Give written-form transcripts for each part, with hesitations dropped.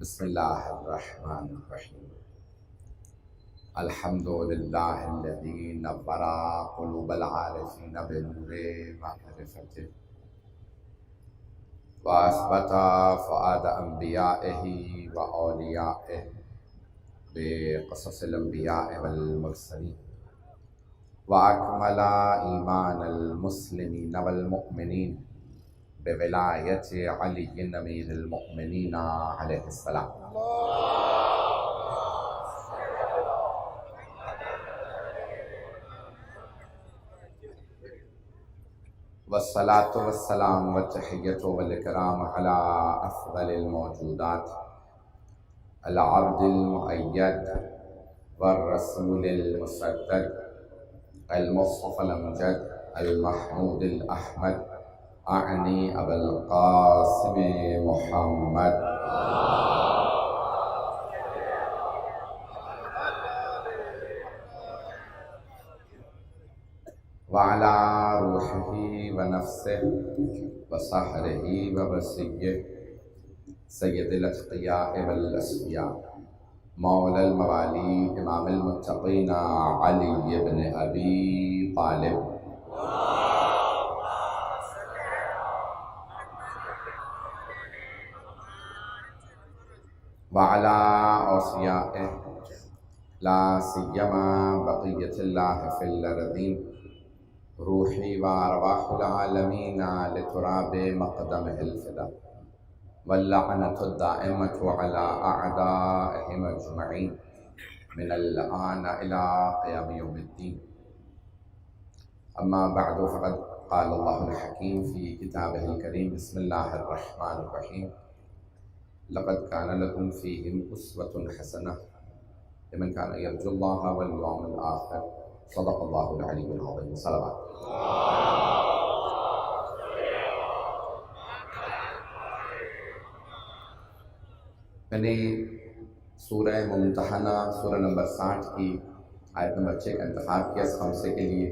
بسم اللہ الرحمن الرحیم الحمد للہ الذی نور قلوب العارفین بنور معرفته واثبت فؤاد انبیائہ واولیائہ بقصص الانبیاء والمرسلین واکمل ایمان المسلمین والمؤمنین بولایت علی امیر المؤمنین علیہ السلام والصلاة والسلام والتحیۃ والاکرام علی افضل الموجودات العبد المؤید والرسول المصدق المصطفى الامجد المحمود الاحمد اعنی ابا القاسم محمد وعلى روحه ونفسه وسحره ووصيه سید الاتقیاء والاسفیاء مولا الموالی امام المتقین علی بن ابی طالب وعلى اوصیائه لا سیما بقیت اللہ فی الارضین روحی و ارواح العالمین لتراب مقدمہ الفدا واللعنۃ الدائمۃ علی اعدائهم اجمعین من الآن الى قیام یوم الدین اما بعد فقد قال اللہ الحکیم فی کتابہ الکریم بسم اللہ الرحمن الرحیم لقد كان لكم فيهم أسوة حسنة لمن كان يرجو الله واليوم الآخر صدق الله العلي العظيم صلوات میں نے سورہ ممتحنہ سورہ نمبر 60 کی آیت نمبر 6 کا انتخاب کیا اس خمسے کے لیے۔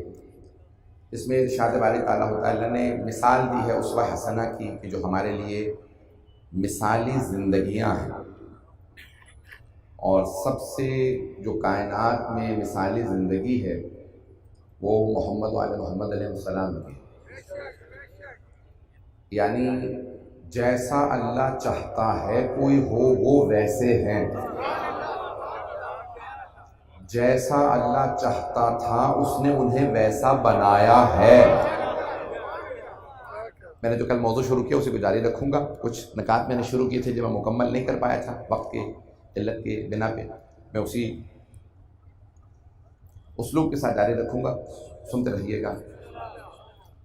اس میں ارشاد باری تعالیٰ تعالیٰ نے مثال دی ہے اسوہ حسنہ کی کہ جو ہمارے لیے مثالی زندگیاں ہیں، اور سب سے جو کائنات میں مثالی زندگی ہے وہ محمد و آل محمد علیہ السلام کی، یعنی جیسا اللہ چاہتا ہے کوئی ہو وہ ویسے ہیں، جیسا اللہ چاہتا تھا اس نے انہیں ویسا بنایا ہے۔ میں نے جو کل موضوع شروع کیا اسی کو جاری رکھوں گا۔ کچھ نکات میں نے شروع کیے تھے جو میں مکمل نہیں کر پایا تھا وقت کے قلت کے بنا پہ، میں اسی اسلوب کے ساتھ جاری رکھوں گا، سنتے رہیے گا۔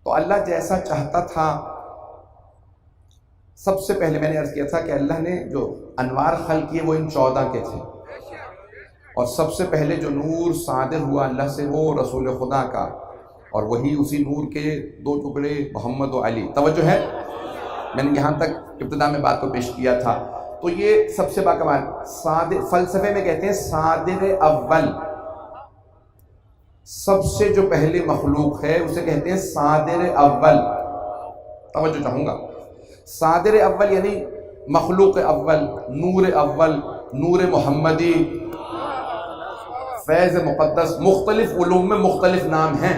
تو اللہ جیسا چاہتا تھا، سب سے پہلے میں نے عرض کیا تھا کہ اللہ نے جو انوار خلق کیے وہ ان 14 کے تھے، اور سب سے پہلے جو نور صادر ہوا اللہ سے وہ رسول خدا کا، اور وہی اسی نور کے 2 ٹکڑے محمد و علی۔ توجہ ہے، میں نے یہاں تک ابتدا میں بات کو پیش کیا تھا۔ تو یہ سب سے باکمال فلسفے میں کہتے ہیں صادر اول، سب سے جو پہلے مخلوق ہے اسے کہتے ہیں صادر اول۔ توجہ چاہوں گا، صادر اول یعنی مخلوق اول، نور محمدی، فیض مقدس۔ مختلف علوم میں مختلف نام ہیں،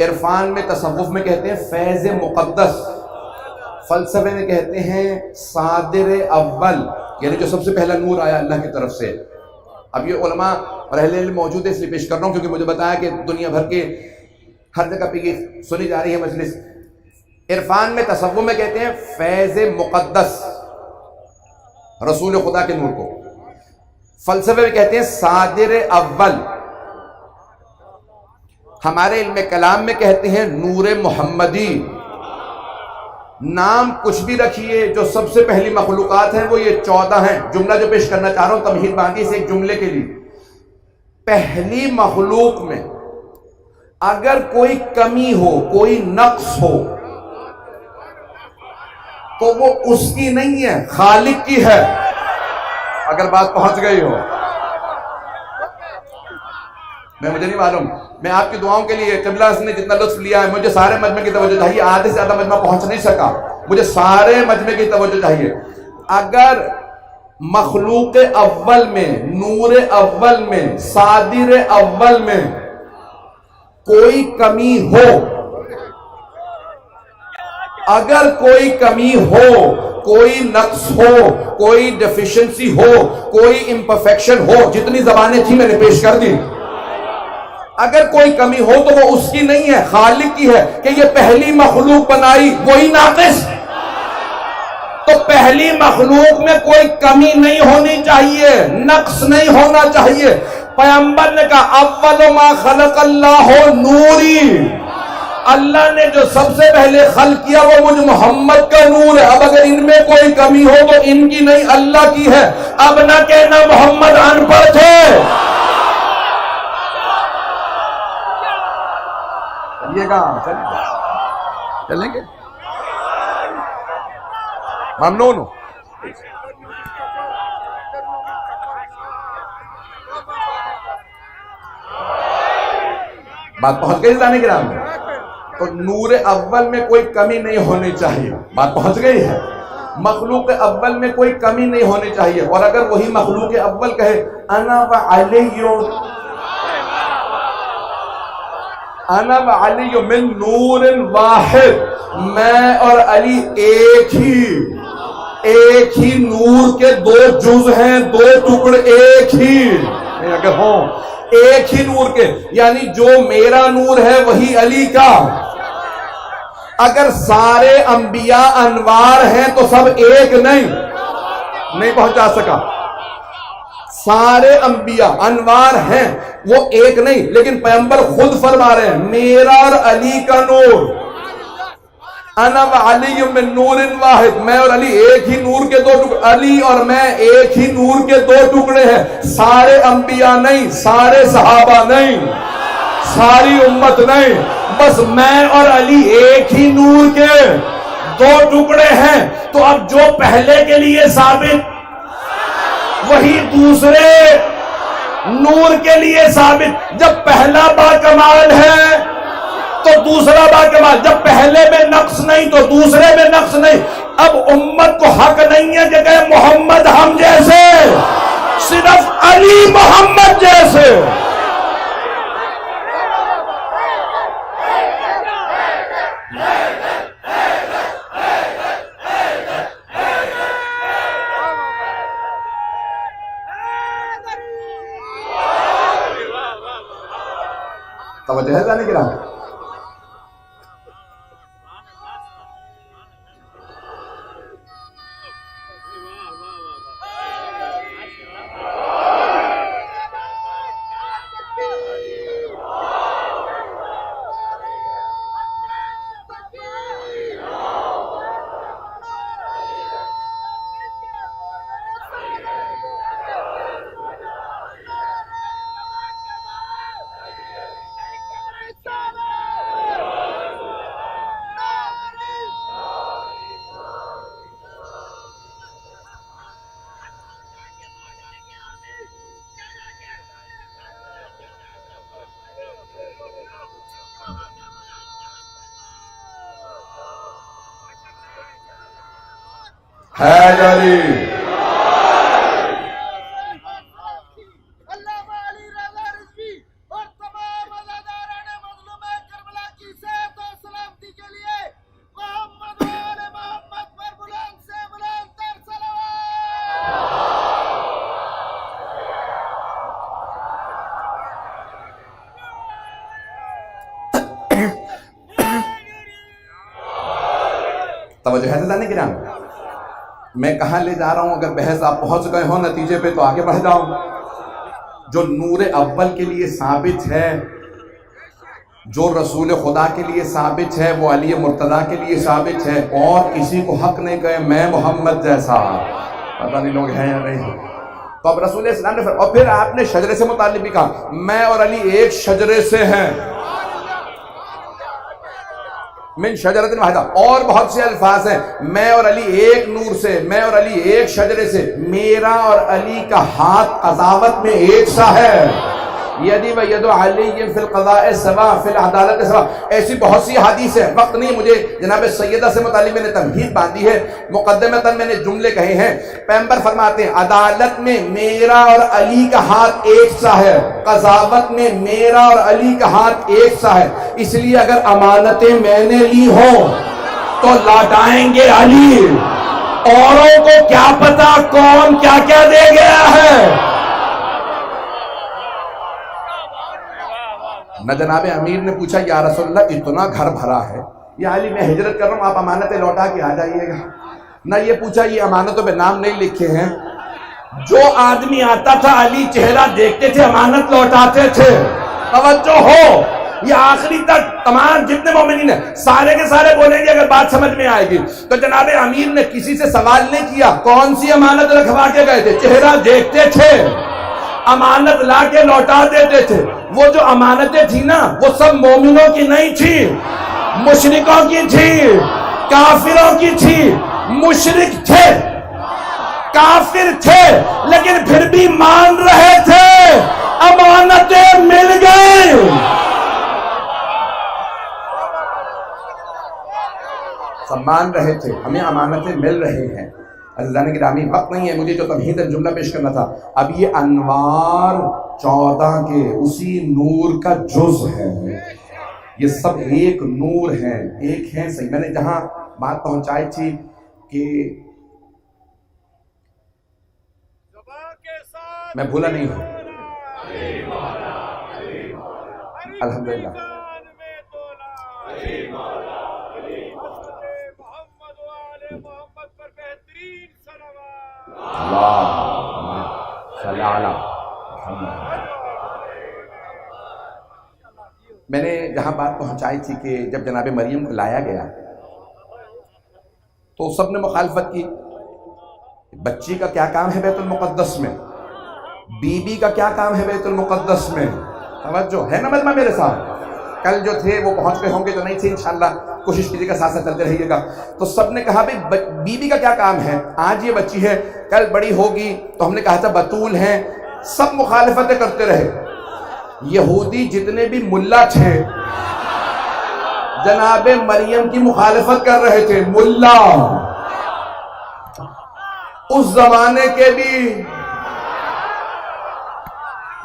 عرفان میں تصوف میں کہتے ہیں فیض مقدس، فلسفے میں کہتے ہیں صادر اول، یعنی جو سب سے پہلا نور آیا اللہ کی طرف سے۔ اب یہ علماء اور اہل علم موجود ہے اس لیے پیش کر رہا ہوں کیونکہ مجھے بتایا کہ دنیا بھر کے ہر جگہ پہ یہ سنی جا رہی ہے مجلس۔ عرفان میں تصوف میں کہتے ہیں فیض مقدس، رسول خدا کے نور کو۔ فلسفے میں کہتے ہیں صادر اول۔ ہمارے علم کلام میں کہتے ہیں نور محمدی۔ نام کچھ بھی رکھیے، جو سب سے پہلی مخلوقات ہیں وہ یہ 14 ہیں۔ جملہ جو پیش کرنا چاہ رہا ہوں تمہید باندھی سے ایک جملے کے لیے، پہلی مخلوق میں اگر کوئی کمی ہو، کوئی نقص ہو تو وہ اس کی نہیں ہے، خالق کی ہے۔ اگر بات پہنچ گئی ہو، مجھے نہیں معلوم، میں آپ کی دعاؤں کے لیے قبلہ نے جتنا لطف لیا ہے، مجھے سارے مجمع کی توجہ چاہیے۔ آدھے سے زیادہ مجمع پہنچ نہیں سکا، مجھے سارے مجمع کی توجہ چاہیے۔ اگر مخلوق اول میں، نور اول میں، صادر اول میں کوئی کمی ہو، اگر کوئی کمی ہو، کوئی نقص ہو، کوئی ڈیفیشنسی ہو، کوئی امپرفیکشن ہو، جتنی زبانیں تھی میں نے پیش کر دی، اگر کوئی کمی ہو تو وہ اس کی نہیں ہے، خالق کی ہے کہ یہ پہلی مخلوق بنائی وہی ناقص، تو پہلی مخلوق میں کوئی کمی نہیں ہونی چاہیے، نقص نہیں ہونا چاہیے۔ پیغمبر نے کہا اول ما خلق اللہ نوری، اللہ نے جو سب سے پہلے خلق کیا وہ مجھ محمد کا نور ہے، اب اگر ان میں کوئی کمی ہو تو ان کی نہیں اللہ کی ہے، اب نہ کہنا محمد ان پڑھ تھے۔ چلیے گا، چلیں گے، ممنون ہوں۔ بات پہنچ گئی جانے گرام میں، تو نور اول میں کوئی کمی نہیں ہونی چاہیے، بات پہنچ گئی ہے، مخلوق اول میں کوئی کمی نہیں ہونی چاہیے، اور اگر وہی مخلوق اول کہے انا وعلی من نور واحد، میں اور علی ایک ہی نور کے دو جز ہیں، دو ٹکڑے ایک ہی اگر ہوں، ایک ہی نور کے، یعنی جو میرا نور ہے وہی علی کا۔ اگر سارے انبیاء انوار ہیں تو سب ایک نہیں پہنچا سکا، سارے انبیاء انوار ہیں وہ ایک نہیں، لیکن پیغمبر خود فرما رہے ہیں میرا اور علی کا نور، انا وعلی من نور واحد، میں اور علی ایک ہی نور کے دو ٹکڑے، علی اور میں ایک ہی نور کے دو ٹکڑے ہیں، سارے انبیاء نہیں، سارے صحابہ نہیں، ساری امت نہیں، بس میں اور علی ایک ہی نور کے دو ٹکڑے ہیں۔ تو اب جو پہلے کے لیے ثابت وہی دوسرے نور کے لیے ثابت، جب پہلا با کمال ہے تو دوسرا با کمال، جب پہلے میں نقص نہیں تو دوسرے میں نقص نہیں۔ اب امت کو حق نہیں ہے کہ کہے محمد ہم جیسے، صرف علی محمد جیسے۔ توجہ ہے جانے کی راہ؟ حیدری علامہ علی رضا رضوی اور تمام عزاداران مظلوم کربلا کی صحت و سلامتی کے لیے محمد و آل محمد پر بلند سے بلند تر صلوات۔ توجہ ہے جانے کی راہ؟ میں کہاں لے جا رہا ہوں؟ اگر بحث آپ پہنچ گئے ہو نتیجے پہ تو آگے بڑھ جاؤں۔ جو نور اول کے لیے ثابت ہے، جو رسول خدا کے لیے ثابت ہے، وہ علی مرتضیٰ کے لیے ثابت ہے، اور کسی کو حق نہیں کہے میں محمد جیسا، پتہ نہیں لوگ ہیں یا نہیں۔ تو اب رسول اسلام نے اور پھر آپ نے شجرے سے متعلق بھی کہا میں اور علی ایک شجرے سے ہیں، من شجرۃ واحدہ، اور بہت سے الفاظ ہیں، میں اور علی ایک نور سے، میں اور علی ایک شجرے سے، میرا اور علی کا ہاتھ قضاوت میں ایک سا ہے، یدی و ید علی فی القضاء سوا فی العدالت سوا. ایسی بہت سی حدیث ہے، وقت نہیں مجھے جناب سیدہ سے متعلق میں نے تمہید باندھی ہے، مقدمتاً میں نے جملے کہے ہیں. پیغمبر فرماتے ہیں عدالت میں میرا اور علی کا ہاتھ ایک سا ہے، قضاوت میں میرا اور علی کا ہاتھ ایک سا ہے. اس لیے اگر امانتیں میں نے لی ہوں تو لوٹائیں گے علی. اوروں کو کیا پتا کون کیا کیا دے گیا ہے. نہ جناب امیر نے پوچھا یا رسول اللہ اتنا گھر بھرا ہے، یا علی میں ہجرت کر رہا ہوں آپ امانتیں لوٹا کے آ جائیے گا. نہ یہ پوچھا یہ امانتوں پہ نام نہیں لکھے ہیں. جو آدمی آتا تھا علی چہرہ دیکھتے تھے امانت لوٹاتے تھے. توجہ ہو، یہ آخری تک تمام جتنے مومنین ہیں سارے کے سارے بولیں گے اگر بات سمجھ میں آئے گی. تو جناب امیر نے کسی سے سوال نہیں کیا کون سی امانت رکھوا کے گئے تھے، چہرہ دیکھتے تھے، امانت لا کے لوٹا دیتے تھے. وہ جو امانتیں تھی نا وہ سب مومنوں کی نہیں تھی، مشرکوں کی تھی، کافروں کی تھی. مشرک تھے، کافر تھے، لیکن پھر بھی مان رہے تھے. امانتیں مل گئی. سب مان رہے تھے، ہمیں امانتیں مل رہے ہیں. اللہ نے گرامی وقت نہیں ہے مجھے جو تمہید جملہ پیش کرنا تھا. اب یہ انوار 14 کے اسی نور کا جز ہے. یہ سب ایک نور ہیں، ایک ہیں. صحیح میں نے جہاں بات پہنچائی تھی کہ میں بھولا نہیں ہوں الحمدللہ. میں نے جہاں بات پہنچائی تھی کہ جب جناب مریم کو لایا گیا تو سب نے مخالفت کی. بچی کا کیا کام ہے بیت المقدس میں، بی بی کا کیا کام ہے بیت المقدس میں. توجہ ہے نا مجمع میرے ساتھ؟ کل جو تھے وہ پہنچ گئے ہوں گے تو نہیں تھے، انشاءاللہ کوشش کیجیے گا ساتھ ساتھ چلتے رہیے گا. تو سب نے کہا بھائی بی بی کا کیا کام ہے، آج یہ بچی ہے کل بڑی ہوگی. تو ہم نے کہا تھا بتول ہیں. سب مخالفتیں کرتے رہے. یہودی جتنے بھی ملا تھے جناب مریم کی مخالفت کر رہے تھے. ملا اس زمانے کے بھی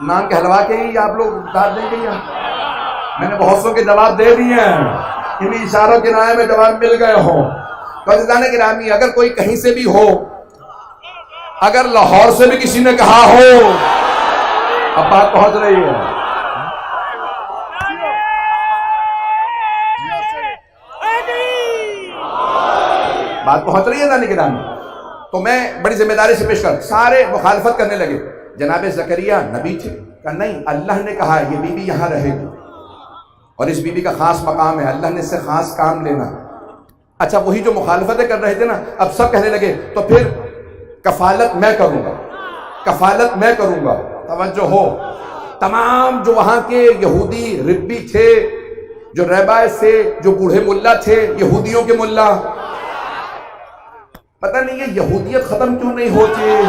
نام کے حلوا کے ہی آپ لوگ ڈال دیں گے. میں نے بہت سو کے جواب دے دیے ہیں، انہیں اشاروں کے نائے میں جواب مل گئے ہوں. تو عزیزان گرامی اگر کوئی کہیں سے بھی ہو، اگر لاہور سے بھی کسی نے کہا ہو، اب بات پہنچ رہی ہے. بات پہنچ رہی ہے عزیزان گرامی. تو میں بڑی ذمہ داری سے پیش کر، سارے مخالفت کرنے لگے. جناب زکریہ نبی تھے، کہا نہیں اللہ نے کہا یہ بی بی یہاں رہے گی اور اس بی بی کا خاص مقام ہے، اللہ نے اس سے خاص کام لینا. اچھا وہی جو مخالفتیں کر رہے تھے نا اب سب کہنے لگے تو پھر کفالت میں کروں گا، کفالت میں کروں گا. توجہ ہو، تمام جو وہاں کے یہودی ربی تھے، جو ریبائے سے، جو بوڑھے ملا تھے، یہودیوں کے ملا، پتہ نہیں یہ یہودیت ختم کیوں نہیں ہوتی.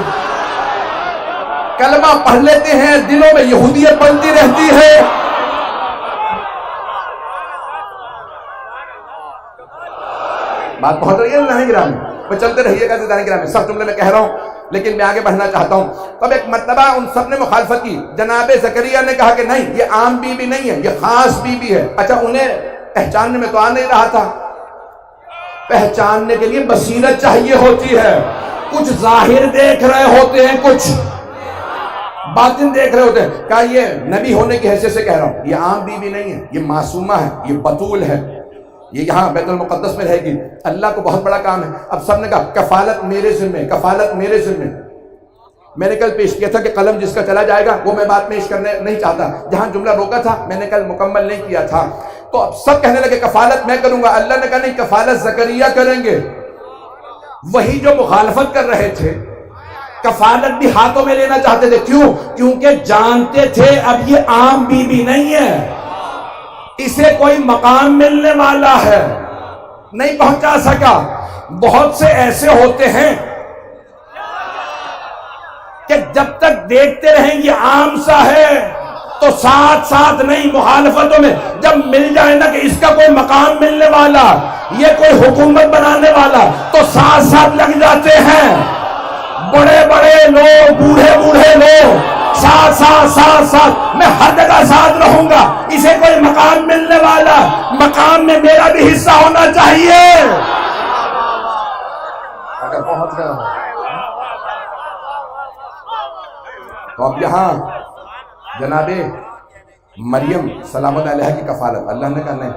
کلمہ پڑھ لیتے ہیں دلوں میں یہودیت بنتی رہتی ہے. بات پہنچ رہی ہے اللہ گرامی. وہ چلتے رہیے گا عزیزان گرامی، سب جملے میں کہہ رہا ہوں لیکن میں آگے بڑھنا چاہتا ہوں. تب ایک مرتبہ ان سب نے مخالفت کی. جناب زکریا نے کہا کہ نہیں یہ عام بی بی نہیں ہے، یہ خاص بی بی ہے. اچھا انہیں پہچاننے میں تو آ نہیں رہا تھا. پہچاننے کے لیے بصیرت چاہیے ہوتی ہے. کچھ ظاہر دیکھ رہے ہوتے ہیں، کچھ باطن دیکھ رہے ہوتے ہیں. کہا یہ نبی ہونے کی حیثیت سے کہہ رہا ہوں، یہ عام بی بی نہیں ہے، یہ معصومہ ہے، یہ بطول ہے، یہ یہاں بیت المقدس میں رہے گی. اللہ کو بہت بڑا کام ہے. اب سب نے کہا کفالت میرے ذمہ، کفالت میرے ذمہ. میں نے کل پیش کیا تھا کہ قلم جس کا چلا جائے گا وہ میں بات پیش کرنے نہیں چاہتا. جہاں جملہ روکا تھا میں نے کل مکمل نہیں کیا تھا. تو اب سب کہنے لگے کفالت میں کروں گا. اللہ نے کہا نہیں کفالت زکریا کریں گے. وہی جو مخالفت کر رہے تھے کفالت بھی ہاتھوں میں لینا چاہتے تھے. کیوں؟ کیونکہ جانتے تھے اب یہ عام بی بی نہیں ہے، اسے کوئی مقام ملنے والا ہے. نہیں پہنچا سکا. بہت سے ایسے ہوتے ہیں کہ جب تک دیکھتے رہیں یہ عام سا ہے تو تو ساتھ ساتھ نہیں، مخالفتوں میں جب مل جائے نا کہ اس کا کوئی مقام ملنے والا، یہ کوئی حکومت بنانے والا، تو ساتھ ساتھ لگ جاتے ہیں۔ بڑے بڑے لوگ، بوڑھے بوڑھے لوگ ساتھ ساتھ ساتھ ساتھ، میں ہر جگہ ساتھ رہوں گا، اسے کوئی مقام ملنے والا، مقام میں میرا بھی حصہ ہونا چاہیے۔ اگر پہنچ گیا تو اب یہاں جناب مریم سلام اللہ علیہ کی کفالت اللہ نے کرنا ہے۔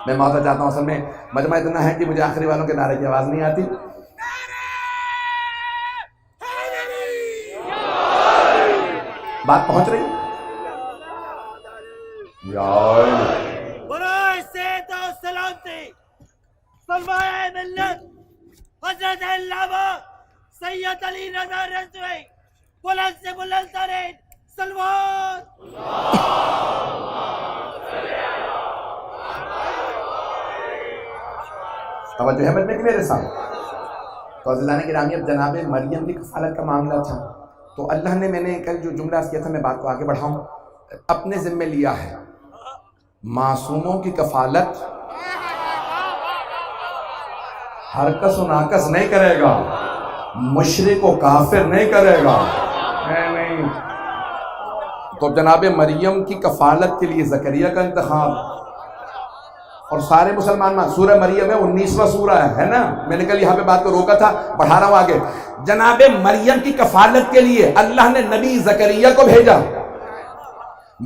میں معذرت چاہتا ہوں، اصل میں مجمع اتنا ہے کہ مجھے آخری والوں کے نعرے کی آواز نہیں آتی۔ بات پہنچ رہی؟ برائے سید و سلامتی سرمایہ ملت حضرت علامہ سید علی رضا رضوی بلند سے بلند ترین سلوات۔ توجہ ہے مجمع کی میرے ساتھ؟ تو عزیزان گرامی، اب جناب مریم کی کفالت کا معاملہ تھا، تو اللہ نے، میں نے کل جو جملہ کیا تھا، میں بات کو آگے بڑھاؤں، اپنے ذمہ لیا ہے معصوموں کی کفالت ہر کس و ناکس نہیں کرے گا، مشرک و کافر نہیں کرے گا، نہیں۔ تو جناب مریم کی کفالت کے لیے زکریا کا انتخاب، اور سارے مسلمان سورہ مریم ہے 19واں سورہ ہے نا، میں نے کل یہاں پہ بات کو روکا تھا، بڑھا رہا ہوں آگے۔ جناب مریم کی کفالت کے لیے اللہ نے نبی زکریا کو بھیجا،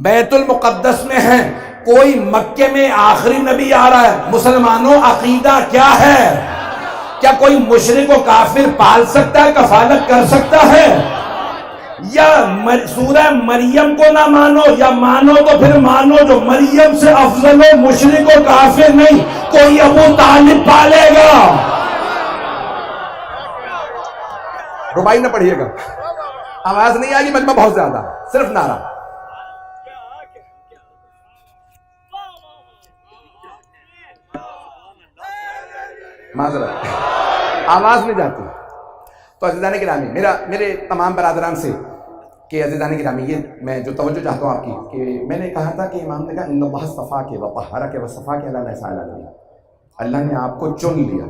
بیت المقدس میں ہیں، کوئی مکے میں آخری نبی آ رہا ہے۔ مسلمانوں عقیدہ کیا ہے؟ کیا کوئی مشرک و کافر پال سکتا ہے، کفالت کر سکتا ہے؟ یا سورہ مریم کو نہ مانو، یا مانو تو پھر مانو جو مریم سے افضل و مشرک و کافر نہیں، کوئی ابو طالب پالے گا۔ ربائی نہ پڑھیے گا، آواز نہیں آئے گی، مجمع بہت زیادہ، صرف نعرہ۔ معذرت، آواز نہیں جاتی۔ تو عزیزان گرامی، میرے تمام برادران سے کہ عزیزان گرامی، یہ میں جو توجہ چاہتا ہوں آپ کی، کہ میں نے کہا تھا کہ امام نے کہا ان اللہ اصطفاک وطہرک واصطفاک علی نساء العالمین، اللہ نے آپ کو چن لیا،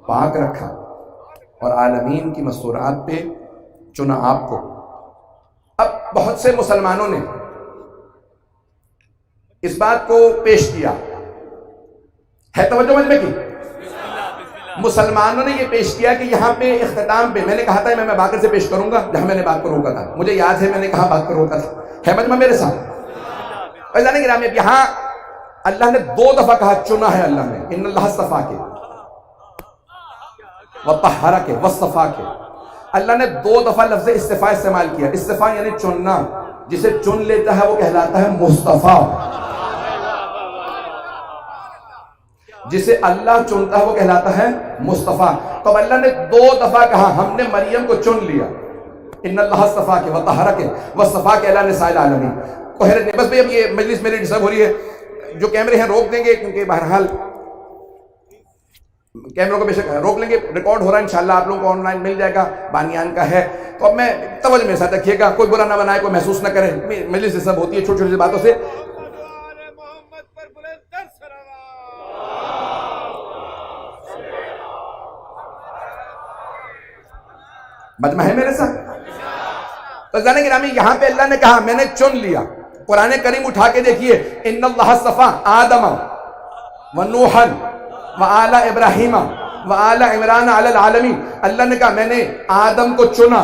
پاک رکھا، اور عالمین کی مستورات پہ چنا آپ کو۔ اب بہت سے مسلمانوں نے اس بات کو پیش کیا ہے، توجہ مجمع کی، مسلمانوں نے یہ پیش کیا کہ یہاں پہ اختتام پہ، میں نے کہا تھا میں باقر سے پیش کروں گا جہاں میں نے بات کو روکا تھا، مجھے یاد ہے میں نے کہا بات کو روکا تھا، ہے مجمع میرے ساتھ؟ عزیزان گرامی، اب یہاں اللہ نے 2 دفعہ کہا، چنا ہے اللہ نے، ان اللہ اصطفاک وطہرک واصطفاک، اللہ نے 2 دفعہ لفظ اصطفاء استعمال کیا۔ اصطفاء یعنی چننا، جسے چن لیتا ہے وہ کہلاتا ہے مصطفیٰ، جسے اللہ چنتا ہے وہ کہلاتا ہے مصطفیٰ۔ تو اب اللہ نے 2 دفعہ کہا ہم نے مریم کو چن لیا، ان اللہ اصطفاک وطہرک واصطفاک علی نساء العالمین۔ کوہرت نہیں، بس بھئی اب یہ مجلس میری ڈسٹرب ہو رہی ہے، جو کیمرے ہیں روک دیں گے، کیونکہ بہرحال کیمروں کو بے شک روک لیں گے، ریکارڈ ہو رہا ہے انشاءاللہ، آپ لوگوں کو آن لائن مل جائے گا، بانیان کا ہے۔ تو اب میں توجہ میرے ساتھ رکھیے گا، کوئی برا نہ بنائے، کوئی محسوس نہ کرے، مجلس ڈسٹرب ہوتی ہے چھوٹی چھوٹی باتوں سے۔ محمد پر بلند تر سلام۔ مجمع ہے میرے ساتھ؟ تو عزیزان گرامی، یہاں پہ اللہ نے کہا میں نے چن لیا۔ قرآن کریم اٹھا کے دیکھیے، ان اللہ اصطفیٰ آدم ونوحا وآل ابراہیم وآل عمران علی العالمین، اللہ نے کہا میں نے آدم کو چنا،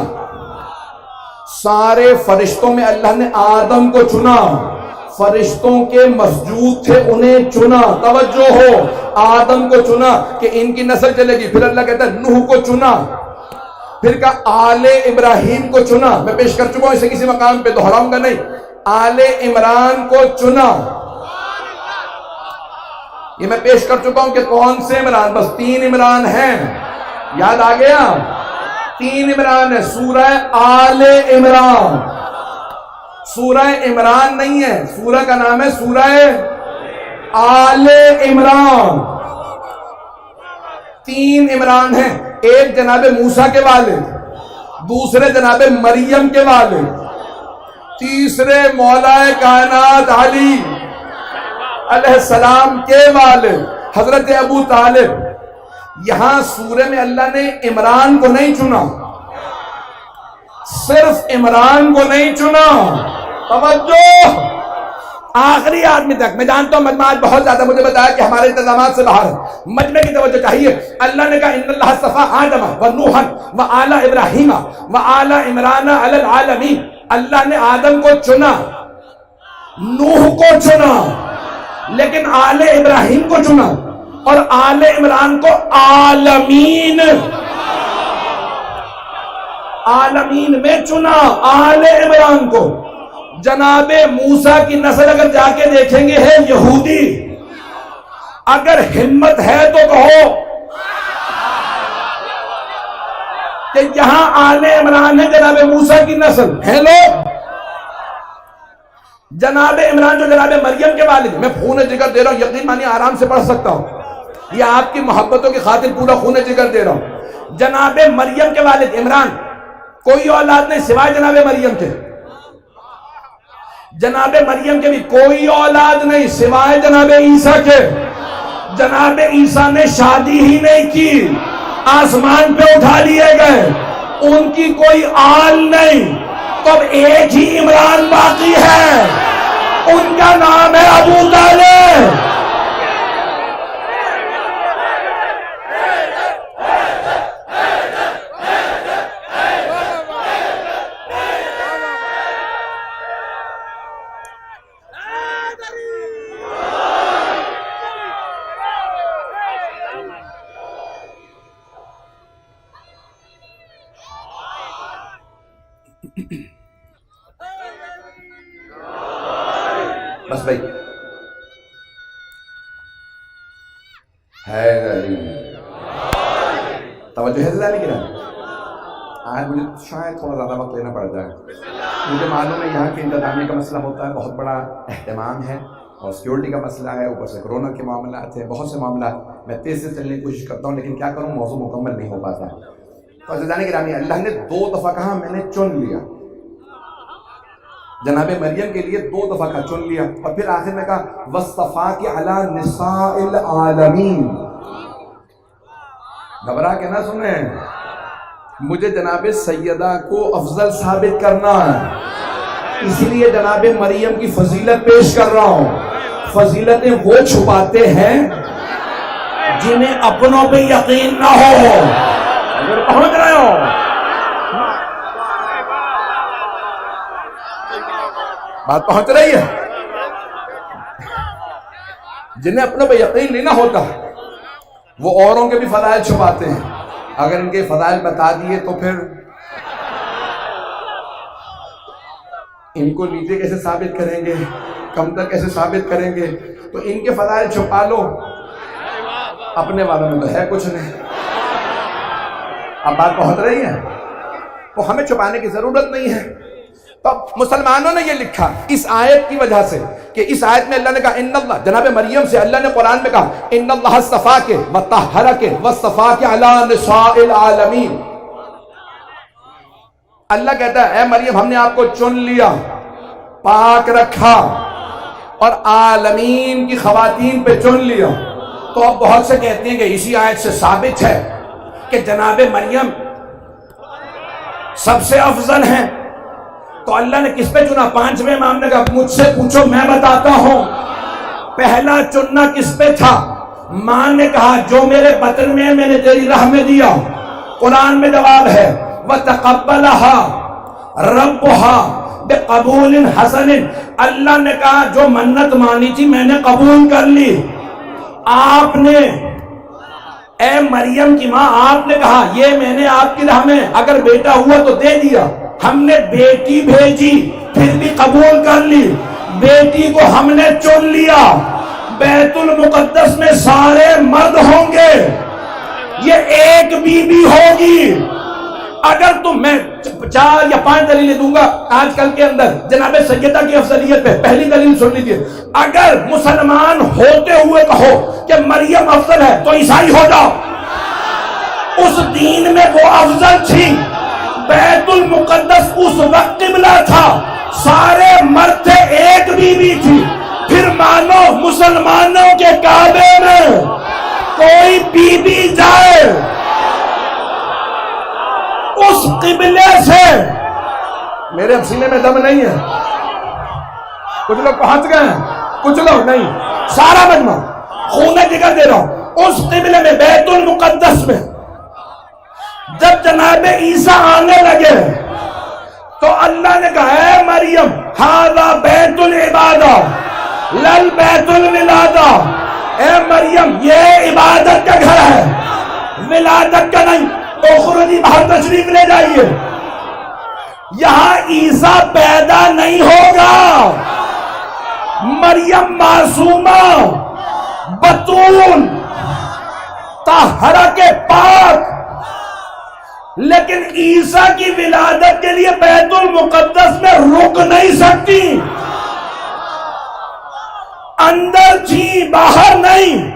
سارے فرشتوں میں اللہ نے آدم کو چنا، فرشتوں کے مسجود تھے انہیں چنا، توجہ ہو، آدم کو چنا کہ ان کی نسل چلے گی، پھر اللہ کہتا ہے نوح کو چنا، پھر کہا آل ابراہیم کو چنا، میں پیش کر چکا ہوں اسے کسی مقام پہ دہراؤں گا نہیں، آل عمران کو چنا، یہ میں پیش کر چکا ہوں کہ کون سے عمران، بس 3 عمران ہیں، یاد آ گیا؟ 3 عمران ہے، سورہ آل عمران، سورہ عمران نہیں ہے، سورہ کا نام ہے سورہ آل عمران۔ 3 عمران ہیں، ایک جناب موسیٰ کے والد، دوسرے جناب مریم کے والد، تیسرے مولا کائنات علی علیہ السلام کے والد حضرت ابو طالب. یہاں سورہ میں اللہ نے عمران کو نہیں چنا، صرف عمران کو نہیں چنا. توجہ، آخری آدمی تک. میں جانتا ہوں مجمع آج بہت زیادہ مجھے بتایا کہ ہمارے انتظامات سے باہر ہے، مجمع کی توجہ چاہیے. اللہ نے کہا ان اللہ اصطفیٰ آدم و نوحا و آل ابراہیم و آل عمران علی العالمین. اللہ نے آدم کو چنا، نوح کو چنا، لیکن آل ابراہیم کو چنا اور آل عمران کو عالمین میں چنا. آل عمران کو جناب موسیٰ کی نسل اگر جا کے دیکھیں گے ہے یہودی. اگر ہمت ہے تو کہو کہ یہاں آل عمران ہے جناب موسیٰ کی نسل ہے. لوگ جناب عمران جو جناب مریم کے والد، میں خون جگر دے رہا ہوں، یقین مانی آرام سے پڑھ سکتا ہوں، یہ آپ کی محبتوں کی خاطر پورا خون جگر دے رہا ہوں. جناب مریم کے والد عمران، کوئی اولاد نہیں سوائے جناب مریم کے. جناب مریم کے بھی کوئی اولاد نہیں سوائے جناب عیسیٰ کے. جناب عیسیٰ نے شادی ہی نہیں کی، آسمان پہ اٹھا لیے گئے، ان کی کوئی آل نہیں. تو اب ایک ہی عمران باقی ہے، ان کا نام ہے ابو طالب. بس بھائی حیدری توجہ ہے زیادہ نہیں. آج مجھے شاید تھوڑا زیادہ وقت لینا پڑ جائے. مجھے معلوم ہے یہاں کے انتظامیہ کا مسئلہ ہوتا ہے، بہت بڑا اہتمام ہے اور سیکورٹی کا مسئلہ ہے، اوپر سے کرونا کے معاملات ہیں، بہت سے معاملات. میں تیز سے چلنے کی کوشش کرتا ہوں لیکن کیا کروں، موضوع مکمل نہیں ہو پاتا. تو عزیزان گرامی، اللہ نے 2 دفعہ کہا میں نے چن لیا. جناب مریم کے لیے 2 دفعہ کا چن لیا اور پھر آخر میں کہا وَاصْطَفَاكِ عَلَىٰ نِسَاءِ الْعَالَمِينَ. گھبرا کے نہ سنیں، مجھے جناب سیدہ کو افضل ثابت کرنا ہے، اس لیے جناب مریم کی فضیلت پیش کر رہا ہوں. فضیلتیں وہ چھپاتے ہیں جنہیں اپنوں پہ یقین نہ ہو. اگر پہنچ رہے ہو بات پہنچ رہی ہے، جنہیں اپنوں پہ یقین نہیں نہ ہوتا وہ اوروں کے بھی فضائل چھپاتے ہیں. اگر ان کے فضائل بتا دیے تو پھر ان کو نیچے کیسے ثابت کریں گے، کمتر کیسے ثابت کریں گے. تو ان کے فضائل چھپا لو، اپنے والوں میں تو ہے کچھ نہیں. اب بات پہنچ رہی ہے، تو ہمیں چھپانے کی ضرورت نہیں ہے. تو مسلمانوں نے یہ لکھا اس آیت کی وجہ سے کہ اس آیت میں اللہ نے کہا ان اللہ، جناب مریم سے اللہ نے قرآن میں کہا ان اللہ اصطفاک وطہرک واصطفاک علی نساء العالمین. اللہ کہتا ہے اے مریم ہم نے آپ کو چن لیا، پاک رکھا اور عالمین کی خواتین پہ چن لیا. تو اب بہت سے کہتے ہیں کہ اسی آیت سے ثابت ہے کہ جناب مریم سب سے افضل ہیں. تو اللہ نے کس پہ چنا؟ 5ویں امام نے کہا مجھ سے پوچھو میں بتاتا ہوں. پہلا چننا کس پہ تھا؟ ماں نے کہا جو میرے بطن میں میں نے تیری راہ میں دیا. قرآن میں جواب ہے وَتَقَبَّلَهَا رَبُّهَا بِقَبُولٍ حَسَنٍ. اللہ نے کہا جو منت مانی تھی میں نے قبول کر لی. آپ نے اے مریم کی ماں آپ نے کہا یہ میں نے آپ کی راہ میں اگر بیٹا ہوا تو دے دیا. ہم نے بیٹی بھیجی پھر بھی قبول کر لی. بیٹی کو ہم نے چن لیا. بیت المقدس میں سارے مرد ہوں گے، یہ ایک بی بی ہوگی. اگر تم میں 4 یا 5 دلیلیں دوں گا آج کل کے اندر جناب سیدہ کی افضلیت پہ. پہلی دلیل سن لیجیے، اگر مسلمان ہوتے ہوئے کہو کہ مریم افضل ہے تو عیسائی ہو جاؤ. اس دین میں وہ افضل تھی. بیت المقدس اس وقت قبلہ تھا سارے مرد تھے، ایک بیوی تھی. پھر مانو مسلمانوں کے کعبے میں کوئی بیوی جائے اس قبلے سے، میرے اب سینے میں دم نہیں ہے. کچھ لوگ پہنچ گئے ہیں، کچھ لوگ نہیں. سارا مجمع خون جگر دے رہا ہوں، اس قبلے میں بیت المقدس میں جب جناب عیسیٰ آنے لگے تو اللہ نے کہا اے مریم ھذا بیت العبادہ لل بیت الولادہ. اے مریم یہ عبادت کا گھر ہے، ولادت کا نہیں. تو خرجی باہر تشریف لے جائیے. یہاں عیسیٰ پیدا نہیں ہوگا، مریم معصومہ بتول طاہرہ کے پاک، لیکن عیسیٰ کی ولادت کے لیے بیت المقدس میں رک نہیں سکتی. اندر تھی، باہر نہیں،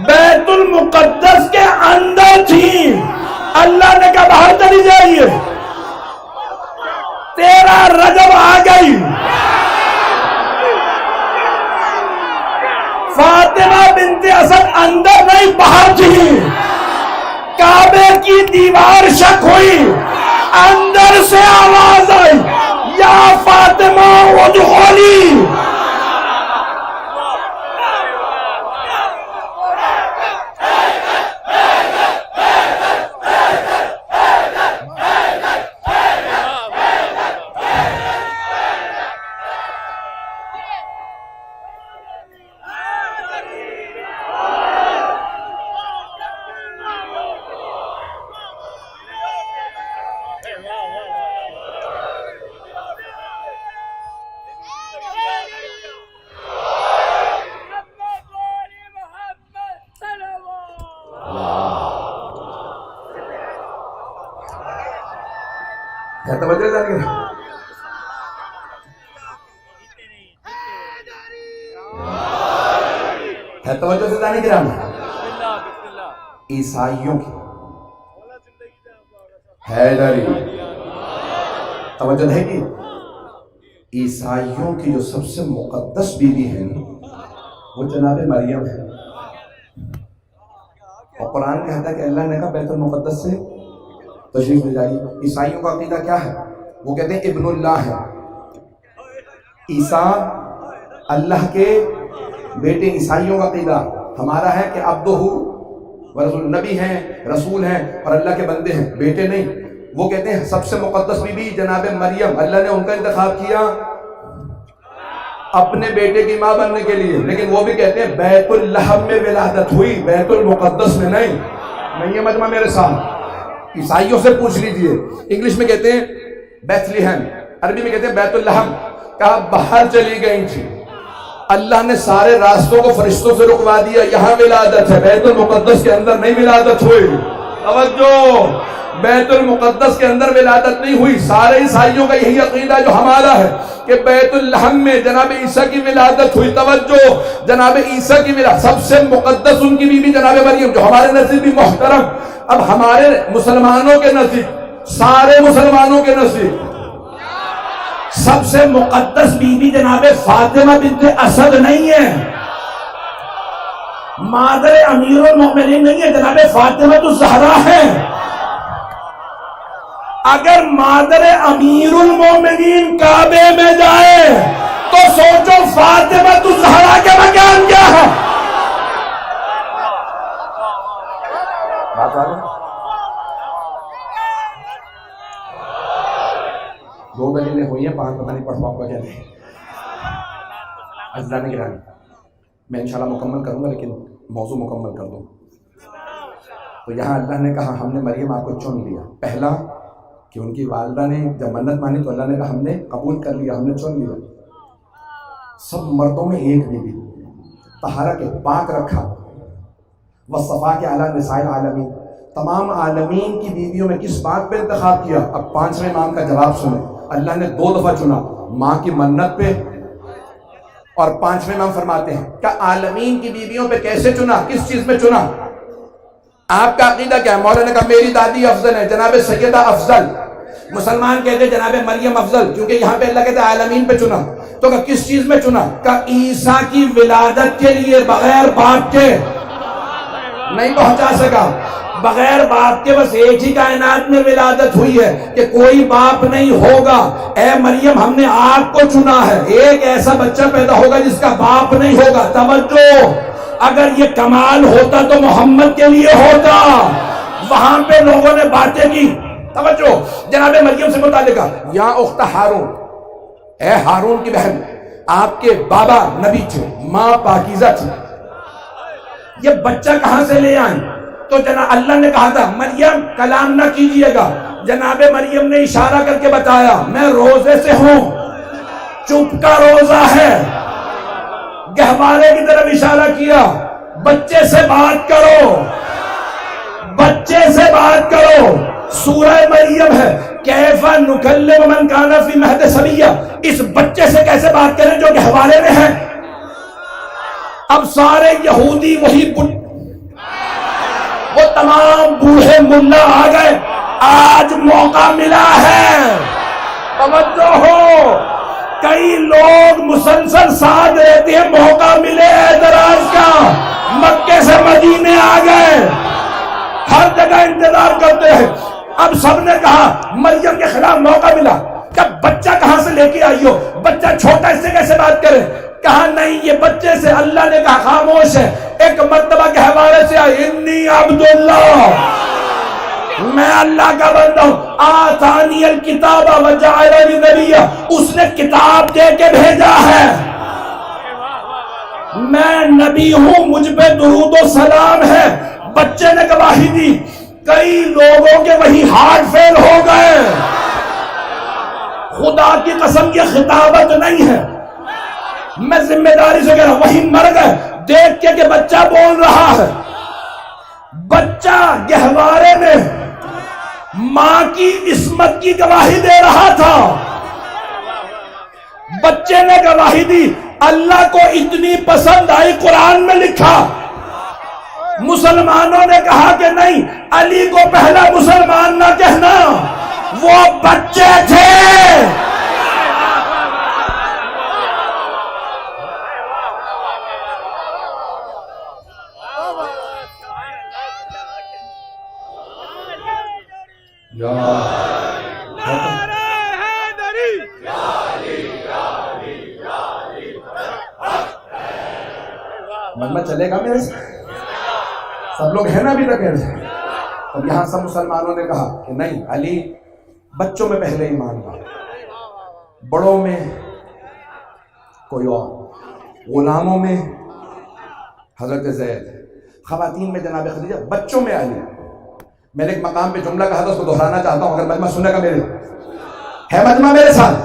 بیت المقدس کے اندر تھی. اللہ نے کہا باہر چلی جائیے، 13 رجب آ گئی. فاطمہ بنت اسد اندر نہیں باہر تھی. کعبے کی دیوار شک ہوئی، اندر سے آواز آئی یا فاطمہ ادخلی. توجہ جانیے، ہے توجہ سے جانے کی رام عیسائیوں کی ہے ڈری توجہ ہے کہ عیسائیوں کی جو سب سے مقدس بیوی ہے وہ جناب مریم ہے. اور قرآن کہتا ہے کہ اللہ نے کہا بیت المقدس سے تشریف لے جائیے. عیسائیوں کا عقیدہ کیا ہے؟ وہ کہتے ہیں ابن اللہ ہے. عیسیٰ اللہ کے بیٹے. عیسائیوں کا عقیدہ ہمارا ہے کہ عبدہ ورسول، نبی ہیں، رسول ہیں اور اللہ کے بندے ہیں، بیٹے نہیں. وہ کہتے ہیں سب سے مقدس بیوی جناب مریم، اللہ نے ان کا انتخاب کیا اپنے بیٹے کی ماں بننے کے لیے. لیکن وہ بھی کہتے ہیں بیت اللحم میں ولادت ہوئی، بیت المقدس میں نہیں. نہیں ہے مجمع میرے ساتھ؟ عیسائیوں سے پوچھ لیجئے. انگلش میں کہتے ہیں بیت لیہم، عربی میں کہتے ہیں بیت اللحم. کہا باہر چلی گئی تھی، اللہ نے سارے راستوں کو فرشتوں سے رکوا دیا، یہاں ولادت ہے، بیت المقدس کے اندر نہیں ولادت ہوئی. توجہ، بیت المقدس کے اندر ولادت نہیں ہوئی. سارے عیسائیوں کا یہی عقیدہ جو ہمارا ہے کہ بیت اللحم میں جناب عیسیٰ کی ولادت ہوئی. توجہ، جناب عیسیٰ کی ولادت سب سے مقدس ان کی بیوی جناب مریم، جو ہمارے نزدیک بھی محترم. اب ہمارے مسلمانوں کے نزدیک، سارے مسلمانوں کے نزدیک سب سے مقدس بیوی جناب فاطمہ بنت اسد نہیں ہے، مادر امیر المؤمنین نہیں ہے، جناب فاطمہ الزہرا ہے. اگر مادر امیر المؤمنین کعبے میں جائے تو سوچو فاطمہ الزہرا کا مکان کیا ہے. دو دلیلیں ہوئی ہیں، 5 پتہ نہیں پڑھ پاؤں گا کیا نہیں. عزیزان گرامی، میں انشاءاللہ مکمل کروں گا لیکن موضوع مکمل کر دوں. تو یہاں اللہ نے کہا ہم نے مریم آپ کو چن لیا. پہلا کہ ان کی والدہ نے جب منت مانی تو اللہ نے کہا ہم نے قبول کر لیا، ہم نے چن لیا. سب مردوں میں ایک بیوی طہارہ کے پاک رکھا، وصفا کے اعلیٰ نساء العالمین. تمام عالمین کی بیویوں میں کس بات پہ انتخاب کیا؟ اب 5ویں امام کا جواب سنیں. اللہ نے 2 دفعہ چنا، ماں کی منت پہ، اور 5ویں امام فرماتے ہیں کہ عالمین کی بیویوں پہ کیسے چنا، کس چیز میں چنا. آپ کا عقیدہ کیا ہے؟ مولا نے کہا میری دادی افضل ہے، جناب سیدہ افضل. مسلمان کہتے ہیں جناب مریم افضل، کیونکہ یہاں پہ اللہ کہتے ہیں عالمین پہ چنا. تو کہ کس چیز میں چنا؟ کہ عیسیٰ کی ولادت کے لیے بغیر باپ کے نہیں پہنچا سکا. بغیر باپ کے بس ایک ہی کائنات میں ولادت ہوئی ہے کہ کوئی باپ نہیں ہوگا. اے مریم ہم نے آپ کو چنا ہے، ایک ایسا بچہ پیدا ہوگا جس کا باپ نہیں ہوگا. توجہ، اگر یہ کمال ہوتا تو محمد کے لیے ہوتا. وہاں پہ لوگوں نے باتیں کی. توجہ، جناب مریم سے متعلقہ، یا اخت ہارون، اے ہارون کی بہن، آپ کے بابا نبی تھے، ماں پاکیزہ تھی. یہ بچہ کہاں سے لے آئیں؟ تو جناب اللہ نے کہا تھا مریم کلام نہ کیجئے گا. جناب مریم نے اشارہ کر کے بتایا میں روزے سے ہوں، چپ کا روزہ ہے. گہوارے کی طرف اشارہ کیا، بچے سے بات کرو، بچے سے بات کرو. سورہ مریم ہے، کیف نکلم من کان فی مہد صبیہ. اس بچے سے کیسے بات کریں جو گہوارے میں ہے؟ اب سارے یہودی وہی وہ تمام بوڑھے ملا آ گئے. آج موقع ملا ہے، توجہ ہو. کئی لوگ مسلسل ساتھ رہتے ہیں، موقع ملے اعتراض کا. مکے سے مدینے آ گئے، ہر جگہ انتظار کرتے ہیں. اب سب نے کہا مریم کے خلاف موقع ملا. جب بچہ کہاں سے لے کے آئی ہو؟ بچہ چھوٹا، اس سے کیسے بات کرے؟ کہا نہیں، یہ بچے سے. اللہ نے کہا خاموش ہے. ایک مرتبہ کے حوالے سے انی عبداللہ، میں اللہ کا بندہ ہوں. آتانی الکتاب وجعلنی نبیا، اس نے کتاب دے کے بھیجا ہے. میں نبی ہوں، مجھ پہ درود و سلام ہے. بچے نے گواہی دی. کئی لوگوں کے وہی ہارٹ فیل ہو گئے. خدا کی قسم یہ خطابت نہیں ہے، میں ذمہ داری سے کہہ رہا ہوں. وہی مر گئے دیکھ کے کہ بچہ بول رہا ہے. بچہ گہوارے میں ماں کی عصمت کی گواہی دے رہا تھا. بچے نے گواہی دی. اللہ کو اتنی پسند آئی، قرآن میں لکھا. مسلمانوں نے کہا کہ نہیں، علی کو پہلا مسلمان نہ کہنا، وہ بچے تھے. مطلب چلے گا میرے سے؟ سب لوگ ہیں نا ابھی تک ایسے؟ اور یہاں سب مسلمانوں نے کہا کہ نہیں، علی بچوں میں پہلے ایمان لا، بڑوں میں کوئی اور، غلاموں میں حضرت زید، خواتین میں جناب خدیجہ، بچوں میں علی. میں نے ایک مقام پہ جملہ کہا تھا، اس کو دہرانا چاہتا ہوں، اگر مجمع سنے گا میرے ہے مجمع میرے ساتھ.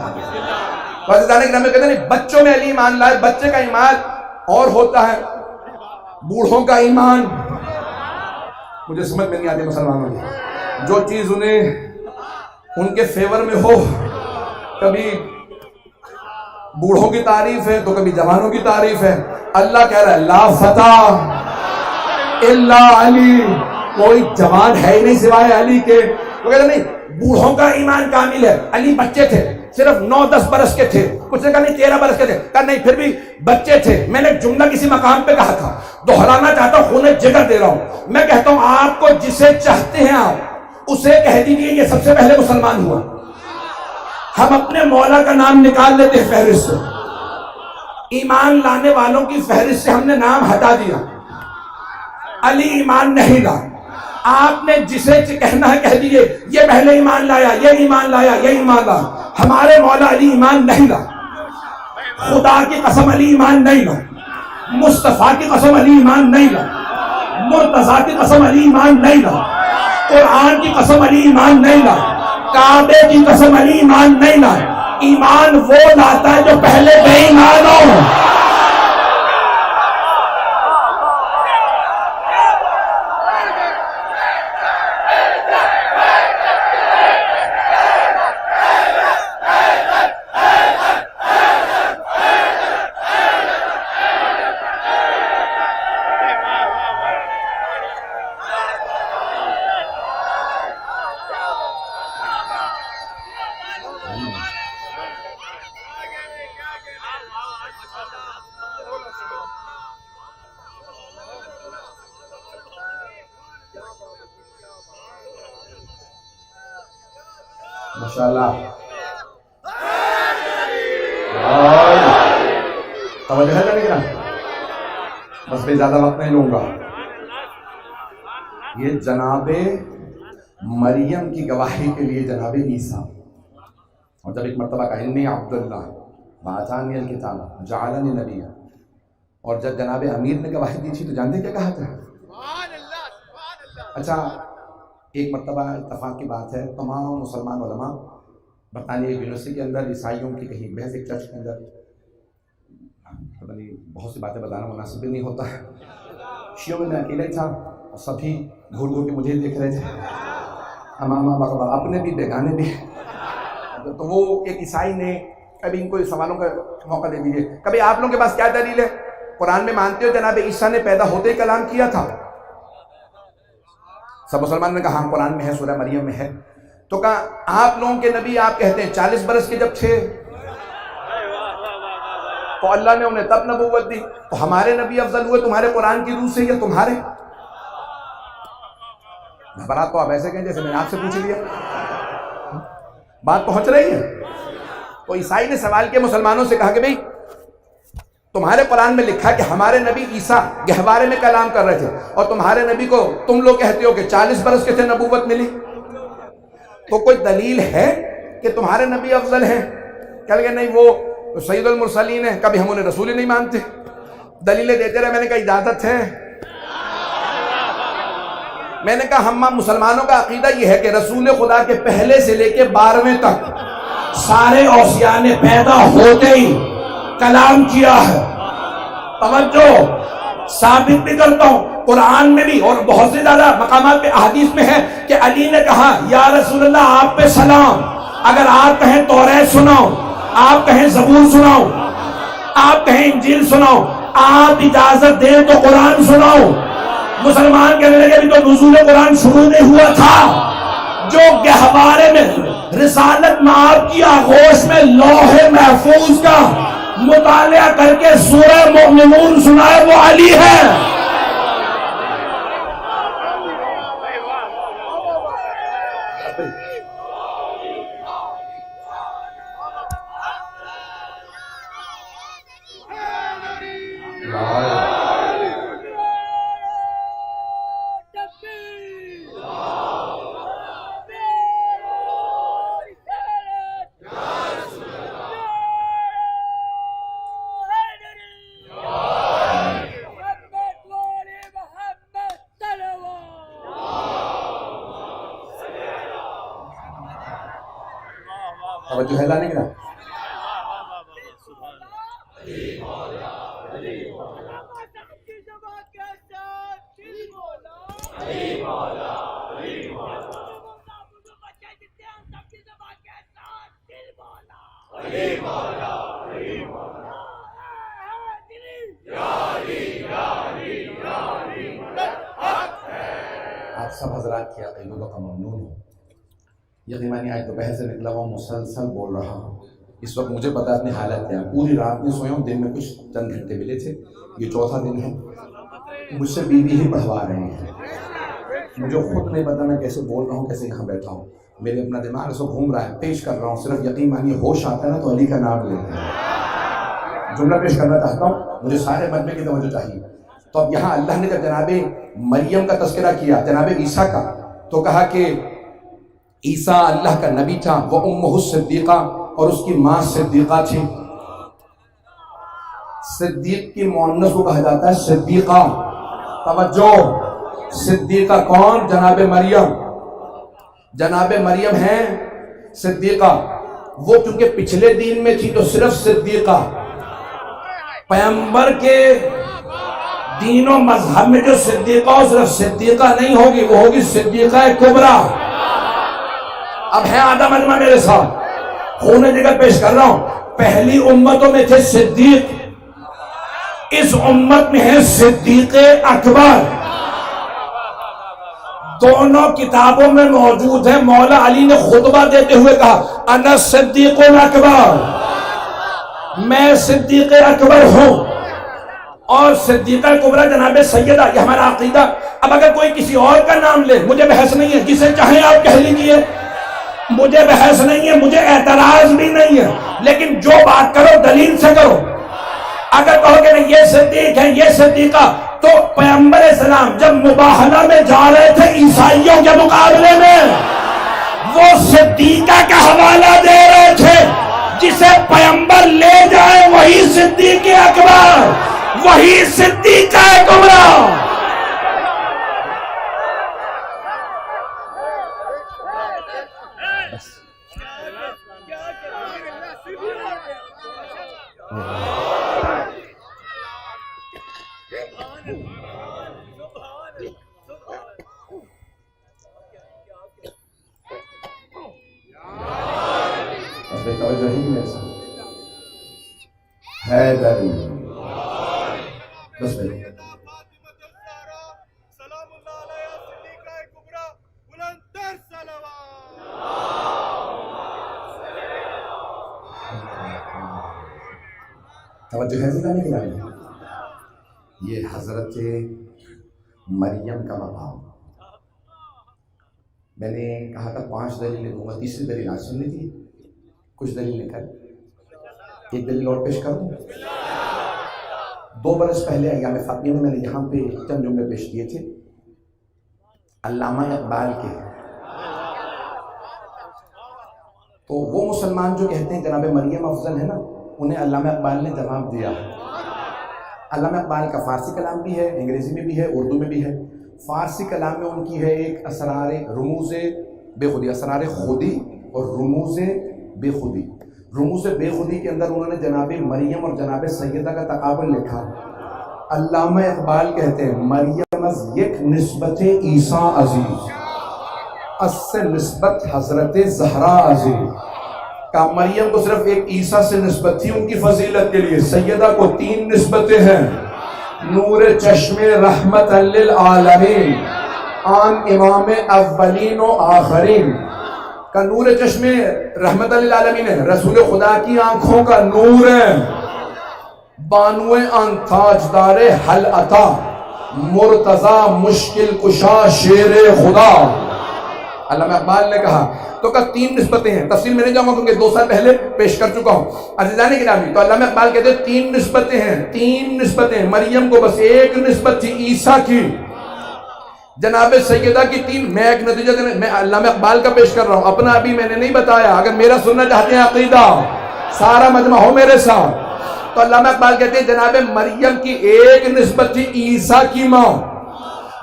کہتے ہیں بچوں میں علی ایمان لائے. بچے کا ایمان اور ہوتا ہے، بوڑھوں کا ایمان. مجھے سمجھ میں نہیں آتی مسلمانوں کی، جو چیز انہیں ان کے فیور میں ہو، کبھی بوڑھوں کی تعریف ہے تو کبھی جوانوں کی تعریف ہے. اللہ کہہ رہا ہے لا فتح الا علی، کوئی جوان ہے ہی نہیں سوائے علی کے. وہ کہتے نہیں، بوڑھوں کا ایمان کامل ہے. علی بچے تھے، صرف 9-10 برس کے تھے. کچھ نے کہا نہیں 13 برس کے تھے. کہا نہیں، پھر بھی بچے تھے. میں نے ایک جملہ کسی مقام پہ کہا تھا، دہرانا چاہتا ہوں، خون جگر دے رہا ہوں. میں کہتا ہوں آپ کو جسے چاہتے ہیں آپ اسے کہہ دیجیے یہ سب سے پہلے مسلمان ہوا. ہم اپنے مولا کا نام نکال لیتے ہیں فہرست سے، ایمان لانے والوں کی فہرست سے ہم نے نام ہٹا دیا. علی ایمان نہیں لا. آپ نے جسے کہنا ہے کہہ دیجئے یہ پہلے ایمان لایا، یہ ایمان لایا، یہ ایمان لا. ہمارے مولا علی ایمان نہیں لا. خدا کی قسم علی ایمان نہیں لا. مصطفیٰ کی قسم علی ایمان نہیں لا. مرتضیٰ کی قسم علی ایمان نہیں لا. قرآن کی قسم علی ایمان نہیں لا. کعبے کی قسم علی ایمان نہیں لا. ایمان وہ لاتا ہے جو پہلے بے ایمان ہو. ماشاءاللہ. توجہ ہے نہیں نا؟ بس میں زیادہ وقت نہیں لوں گا. یہ جناب مریم کی گواہی کے لیے جناب عیسیٰ، اور جب ایک مرتبہ کہا انی عبداللہ وآتانی الکتاب جعلنی نبیا، اور جب جناب امیر نے گواہی دی تھی تو جانتے کیا کہا تھا؟ اچھا، ایک مرتبہ اتفاق کی بات ہے، تمام مسلمان علماء برطانیہ یونیورسٹی کے اندر عیسائیوں کی کہیں بحث ایک چرچ کے اندر، بہت سی باتیں بتانا مناسب بھی نہیں ہوتا ہے، شیعوں میں اکیلا ہی تھا اور سبھی گھور گھور کے مجھے دیکھ رہے تھے، امامہ بغبا، اپنے بھی بیگانے بھی. تو وہ ایک عیسائی نے کبھی ان کو سوالوں کا موقع دے دیجیے، کبھی آپ لوگوں کے پاس کیا دلیل ہے؟ قرآن میں مانتے ہو جناب عیسیٰ نے پیدا ہوتے ہی کلام کیا تھا؟ سب مسلمان نے کہا ہاں قرآن میں ہے، سورہ مریم میں ہے. تو کہا آپ لوگوں کے نبی آپ کہتے ہیں 40 برس کے جب تھے تو اللہ نے انہیں تب نبوت دی، تو ہمارے نبی افضل ہوئے تمہارے قرآن کی روح سے یا تمہارے؟ گھبرات تو آپ ایسے کہیں جیسے میں نے آپ سے پوچھ لیا. بات پہنچ رہی ہے؟ تو عیسائی نے سوال کیا مسلمانوں سے، کہا کہ بھئی تمہارے قرآن میں لکھا کہ ہمارے نبی عیسیٰ گہوارے میں کلام کر رہے تھے، اور تمہارے نبی کو تم لوگ کہتے ہو کہ 40 برس کے تھے نبوت ملی، تو کوئی دلیل ہے کہ تمہارے نبی افضل ہیں؟ کہہ لگے نہیں وہ سید المرسلین ہیں، کبھی ہم انہیں رسول ہی نہیں مانتے. دلیلیں دیتے رہے. میں نے کہا اجازت ہے؟ میں نے کہا ہم مسلمانوں کا عقیدہ یہ ہے کہ رسول خدا کے پہلے سے لے کے 12ویں تک سارے اوصیاء نے پیدا ہوتے ہی کلام کیا ہے. توجہ، ثابت بھی کرتا ہوں قرآن میں بھی اور بہت سے زیادہ مقامات پہ احادیث میں ہے کہ علی نے کہا یا رسول اللہ آپ پہ سلام، اگر آپ کہیں توریت سناؤ، آپ کہیں زبور سناؤ، آپ کہیں انجیل سناؤ، آپ اجازت دیں تو قرآن سناؤ. مسلمان کہنے لگے ابھی تو نزول قرآن شروع نہیں ہوا تھا. جو گہوارے میں رسالت میں آپ کی آغوش میں لوح محفوظ کا مطالعہ کر کے سورہ مومنون سنائے وہ علی ہے. توجہ ہے لانے کا. آپ سب حضرات کی عقیدوں کا ممنون ہو. یقیناً آج دوپہر سے نکلا ہوا مسلسل بول رہا ہوں. اس وقت مجھے پتا اپنی حالت کیا ہے. پوری رات نہیں سویا ہوں، دن میں کچھ چند گھنٹے ملے تھے. یہ چوتھا دن ہے. مجھ سے بیوی ہی پڑھوا رہے ہیں. مجھے خود نہیں پتا میں کیسے بول رہا ہوں، کیسے یہاں بیٹھا ہوں. میرے اپنا دماغ اس وقت گھوم رہا ہے. پیش کر رہا ہوں، صرف یقین مانیے ہوش آتا ہے نا تو علی کا نام لیتے ہیں. جملہ پیش کرنا چاہتا ہوں، مجھے سارے مجمع کی توجہ چاہیے. تو اب یہاں اللہ نے جب جناب مریم کا تذکرہ کیا، جناب عیسیٰ کا، تو کہا کہ عیسیٰ اللہ کا نبی تھا، وہ امہ صدیقہ، اور اس کی ماں صدیقہ تھی. صدیق کی مؤنث کو کہا جاتا ہے صدیقہ. توجہ، صدیقہ کون؟ جناب مریم. جناب مریم ہیں صدیقہ. وہ چونکہ پچھلے دین میں تھی تو صرف صدیقہ. پیغمبر کے دین و مذہب میں جو صدیقہ ہو صرف صدیقہ نہیں ہوگی، وہ ہوگی صدیقہ کبریٰ. اب ہے آدھا مجمع میرے ساتھ، خون جگر پیش کر رہا ہوں. پہلی امتوں میں تھے صدیق، اس امت میں ہے صدیق اکبر. دونوں کتابوں میں موجود ہے. مولا علی نے خطبہ دیتے ہوئے کہا انا صدیق اکبر. میں صدیق اکبر ہوں اور صدیقہ کبریٰ جناب سیدہ، یہ ہمارا عقیدہ. اب اگر کوئی کسی اور کا نام لے مجھے بحث نہیں ہے، جسے چاہیں آپ کہہ لیجئے، مجھے بحث نہیں ہے، مجھے اعتراض بھی نہیں ہے، لیکن جو بات کرو دلیل سے کرو. اگر کہو کہ نہیں یہ صدیق ہے یہ صدیقہ، تو پیغمبر اسلام جب مباہلہ میں جا رہے تھے عیسائیوں کے مقابلے میں، وہ صدیقہ کا حوالہ دے رہے تھے. جسے پیغمبر لے جائے وہی صدیق اکبر، وہی صدیقہ کبریٰ. حیدری بس بھائی سلام اللہ علیہ صدیقہ کبریٰ بلندر صلوات. توجہ ہے ذرا نہیں، یہ حضرت مریم کا مقام. میں نے کہا تھا 5 دلیلیں دوں گا، تیسری دلیل آج سن لیجیے. کچھ دلیلیں کر، ایک دلیل اور پیش کر دوں. 2 برس پہلے ایام فاطمیہ میں نے یہاں پہ چند جملے پیش کیے تھے علامہ اقبال کے. تو وہ مسلمان جو کہتے ہیں جناب مریم افضل ہے نا، انہیں علامہ اقبال نے جواب دیا. علامہ اقبال کا فارسی کلام بھی ہے، انگریزی میں بھی ہے، اردو میں بھی ہے. فارسی کلام میں ان کی ہے ایک اسرار رموز بے خودی، اسرار خودی اور رموز بے خودی. رموز بے خودی کے اندر انہوں نے جناب مریم اور جناب سیدہ کا تقابل لکھا. علامہ اقبال کہتے ہیں مریم از یک نسبت عیسیٰ عزیز، اس سے نسبت حضرت زہرا عزیز. کہ مریم کو صرف ایک عیسیٰ سے نسبت تھی ان کی فضیلت کے لیے، سیدہ کو 3 نسبتیں ہیں. نور چشم رحمت للعالمین، آن امام اولین و آخرین. کا نور چشم رحمت للعالمین ہے، رسول خدا کی آنکھوں کا نور ہے. بانوے آن تاجدار حل عطا، مرتضی مشکل کشا شیر خدا. علامہ اقبال نے کہا. تو کا 3 نسبتیں ہیں، تفصیل میں نہیں جاؤں گا کیونکہ 2 سال پہلے پیش کر چکا ہوں. عزیزان گرامی، تو علامہ اقبال کہتے ہیں 3 نسبتیں ہیں، 3 نسبتیں. مریم کو بس ایک نسبت تھی عیسیٰ کی، جناب سیدہ کی 3. میں ایک نتیجہ دینے، میں علامہ اقبال کا پیش کر رہا ہوں، اپنا ابھی میں نے نہیں بتایا. اگر میرا سننا چاہتے ہیں عقیدہ، سارا مجمع ہو میرے ساتھ. تو علامہ اقبال کہتے ہیں جناب مریم کی ایک نسبت تھی عیسیٰ کی ماں،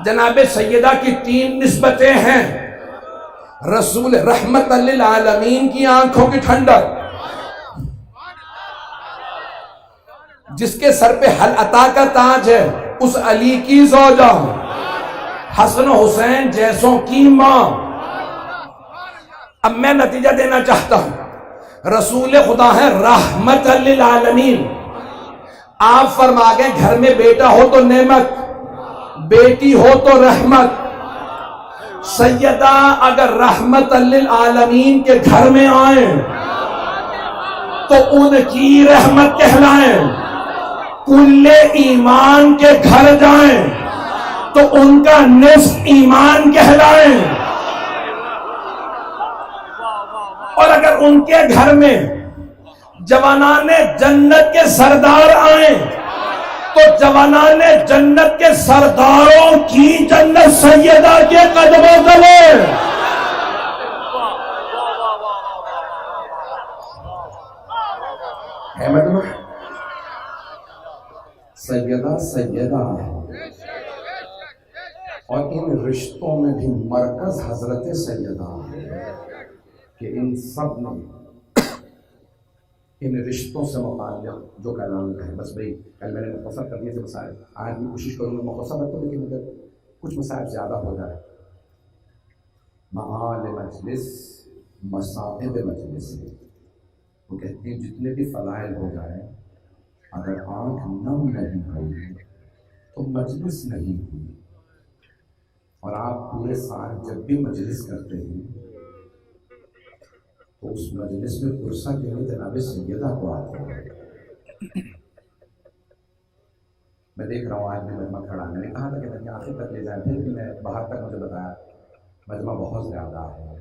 جناب سیدہ کی 3 نسبتیں ہیں. رسول رحمت للعالمین کی آنکھوں کی ٹھنڈک، جس کے سر پہ حل عطا کا تاج ہے، اس علی کی زوجہ، حسن و حسین جیسوں کی ماں. اب میں نتیجہ دینا چاہتا ہوں، رسول خدا ہے رحمت للعالمین. آپ فرما گئے گھر میں بیٹا ہو تو نعمت، بیٹی ہو تو رحمت. سیدہ اگر رحمت للعالمین کے گھر میں آئیں تو ان کی رحمت کہلائیں. کل ایمان کے گھر جائیں تو ان کا نصف ایمان کہلائیں. اور اگر ان کے گھر میں جوانان جنت کے سردار آئیں تو جوانان جنت کے سرداروں کی جنت سیدہ کے قدموں تلے. ہے مطلب سیدہ سیدہ ہے، اور ان رشتوں میں بھی مرکز حضرت سیدہ ہے کہ ان سب نے ان رشتوں سے متعلق جو کلام ہے. بس بھائی کل میں نے مختصر کر دیے تھے مسائل، آج بھی کوشش کروں گا مختصر رکھوں، لیکن اگر کچھ مسائل زیادہ ہو جائے. معال مجلس مصائب مجلس، وہ کہتے ہیں جتنے بھی فضائل ہو جائیں اگر آنکھ نم نہیں ہوئی تو مجلس نہیں ہوئی. اور آپ پورے سال جب بھی مجلس کرتے ہیں تو اس مجلس میں پرسہ کے لیے جناب سیدہ کو آتے ہیں. میں دیکھ رہا ہوں آج بھی مجمع کھڑا، میں نے کہا تھا کہ میں آخر تک لے جائیں، پھر بھی میں باہر تک مجھے بتایا مجمع بہت زیادہ ہے.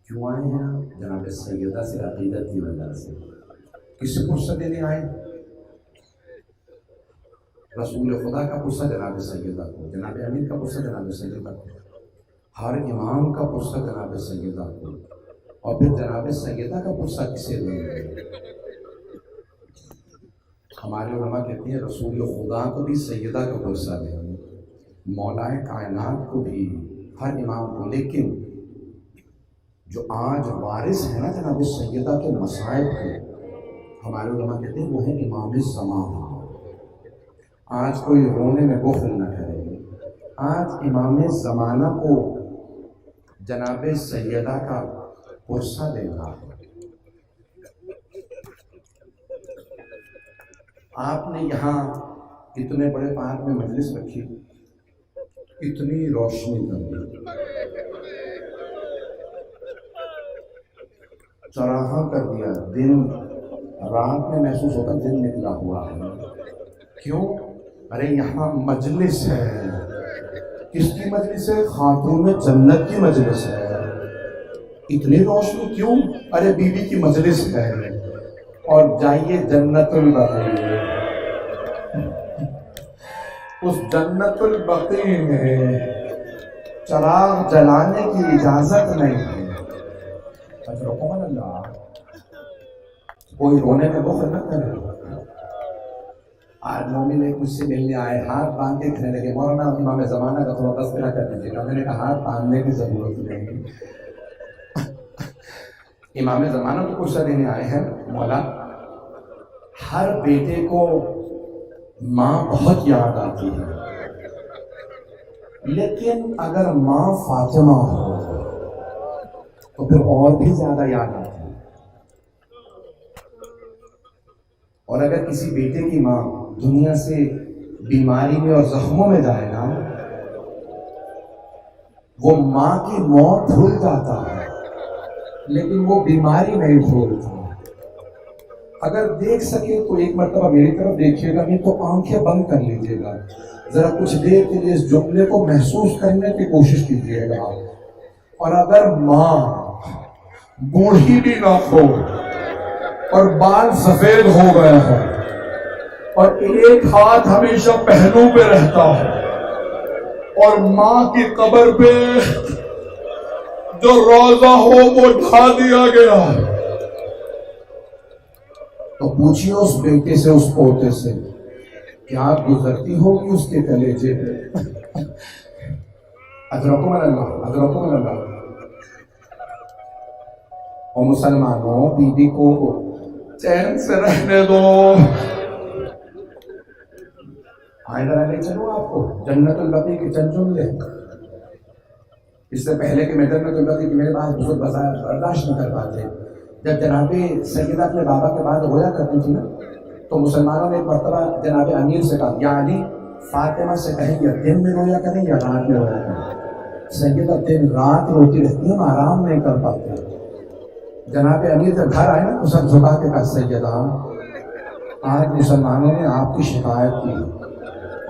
کیوں آئے ہیں آپ؟ جناب سیدہ سے عقیدت کی وجہ سے. کسی پرسہ دینے آئے؟ رسول خدا کا پرسہ جناب سیدہ کو، جناب امیر کا پرسہ جناب سیدہ کو، ہر امام کا پرسہ جناب سیدہ کو، اور پھر جناب سیدہ کا پرسہ کسے دیں گے؟ ہمارے علماء کہتے ہیں رسول خدا کو بھی سیدہ کا پرسہ دیں گے، مولائے کائنات کو بھی، ہر امام کو. لیکن جو آج وارث ہے نا جناب سیدہ کے مصائب کے، ہمارے علماء کہتے ہیں وہ ہے امام زمانہ. آج کوئی رونے میں بخل نہ کرے، آج امام زمانہ کو جناب سیدہ کا پرسہ دینا ہے. آپ نے یہاں اتنے بڑے پارک میں مجلس رکھی، اتنی روشنی کر دی، چراغاں کر دیا، دن رات میں محسوس ہوتا دن نکلا ہوا ہے. کیوں؟ ارے یہاں مجلس ہے. کس کی مجلس ہے؟ خاتون جنت کی مجلس ہے. اتنی روشنی کیوں؟ ارے بی بی کی مجلس ہے. اور جائیے جنت البقیع، اس جنت البقیع میں چراغ جلانے کی اجازت نہیں ہے. رحمن اللہ، کوئی رونے میں بخل نہ کرے. آج مومن ایک مجھ سے ملنے آئے، ہاتھ باندھ کے کہنے لگے مولانا امام زمانہ کا تھوڑا تذکرہ کر دیجیے گا. میں نے کہا ہاتھ باندھنے کی ضرورت نہیں، امام زمانہ کو پرسہ دینے آئے ہیں. مولا، ہر بیٹے کو ماں بہت یاد آتی ہے، لیکن اگر ماں فاطمہ ہو تو پھر اور بھی زیادہ یاد آتی ہے. اور اگر کسی بیٹے کی ماں دنیا سے بیماری میں اور زخموں میں جائے نا، وہ ماں کی موت بھول جاتا ہے لیکن وہ بیماری نہیں بھولتا. اگر دیکھ سکے تو ایک مرتبہ میری طرف دیکھیے گا، نہیں تو آنکھیں بند کر لیجیے گا، ذرا کچھ دیر کے لیے اس جملے کو محسوس کرنے کی کوشش کیجیے گا. اور اگر ماں بوڑھی بھی نہ ہو اور بال سفید ہو گیا ہے اور ایک ہاتھ ہمیشہ پہلو پہ رہتا ہے، اور ماں کی قبر پہ جو روزہ ہو وہ ڈھا دیا گیا، تو پوچھئے اس بیٹے سے، اس پوتے سے، کیا گزرتی ہوگی اس کے کلیجے پہ؟ ادرکم اللہ، ادرکم اللہ. اور مسلمانوں، بی بی کو چین سے رہنے دو. آئے ذرا لے چلو آپ کو جنت البقیع کی چند جملے. اس سے پہلے کہ میں جنت البقیع کی میرے پاس بزرگ برداشت نہیں کر پاتے. جب جناب سیدہ اپنے بابا کے بعد رویا کرتی تھی نا، تو مسلمانوں نے ایک مرتبہ جناب امیر سے کہا، یا علی، فاطمہ سے کہیں یا دن میں رویا کریں یا رات میں رویا کریں. سیدہ دن رات روتی رہتی ہے، ہم آرام نہیں کر پاتے. جناب امیر جب گھر آئے نا تو سب جھکا کے کہا، سیدہ آج مسلمانوں نے آپ کی شکایت کی.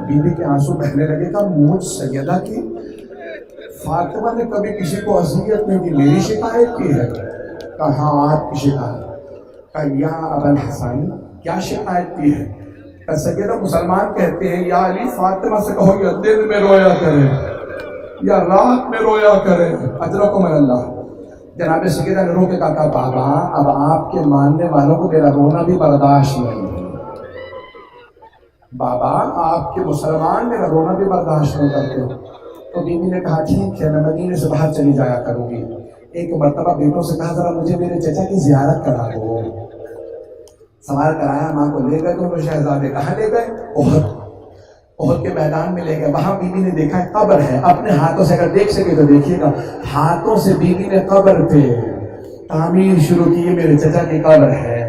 بی بی کے آنسو بہنے لگے. کہا مجھ سیدہ کی؟ فاطمہ نے کبھی کسی کو اذیت نہیں دی، میری شکایت کی ہے؟ کہا ہاں آپ کی شکایت. کہا یا ابا الحسن، کیا شکایت کی ہے؟ کہا سیدہ مسلمان کہتے ہیں یا علی فاطمہ سے کہو یا دن میں رویا کرے یا رات میں رویا کرے. اجرکم اللہ. جناب سیدہ نے رو کے کہا، بابا اب آپ کے ماننے والوں کو میرا رونا بھی برداشت نہیں ہے. بابا آپ کے مسلمان میرا رونا بھی برداشت نہیں کرتے. تو بیوی نے کہا ٹھیک ہے، میں مدینے سے باہر چلی جایا کروں گی. ایک مرتبہ بیٹوں سے کہا ذرا مجھے میرے چچا کی زیارت کرا دو. سوال کرایا، ماں کو لے گئے. تو شہزادے کہاں لے گئے؟ احد کے میدان میں لے گئے. وہاں بیوی نے دیکھا قبر ہے. اپنے ہاتھوں سے اگر دیکھ سکے تو دیکھیے گا، ہاتھوں سے بیوی نے قبر پہ تعمیر شروع کی. میرے چچا کی قبر ہے،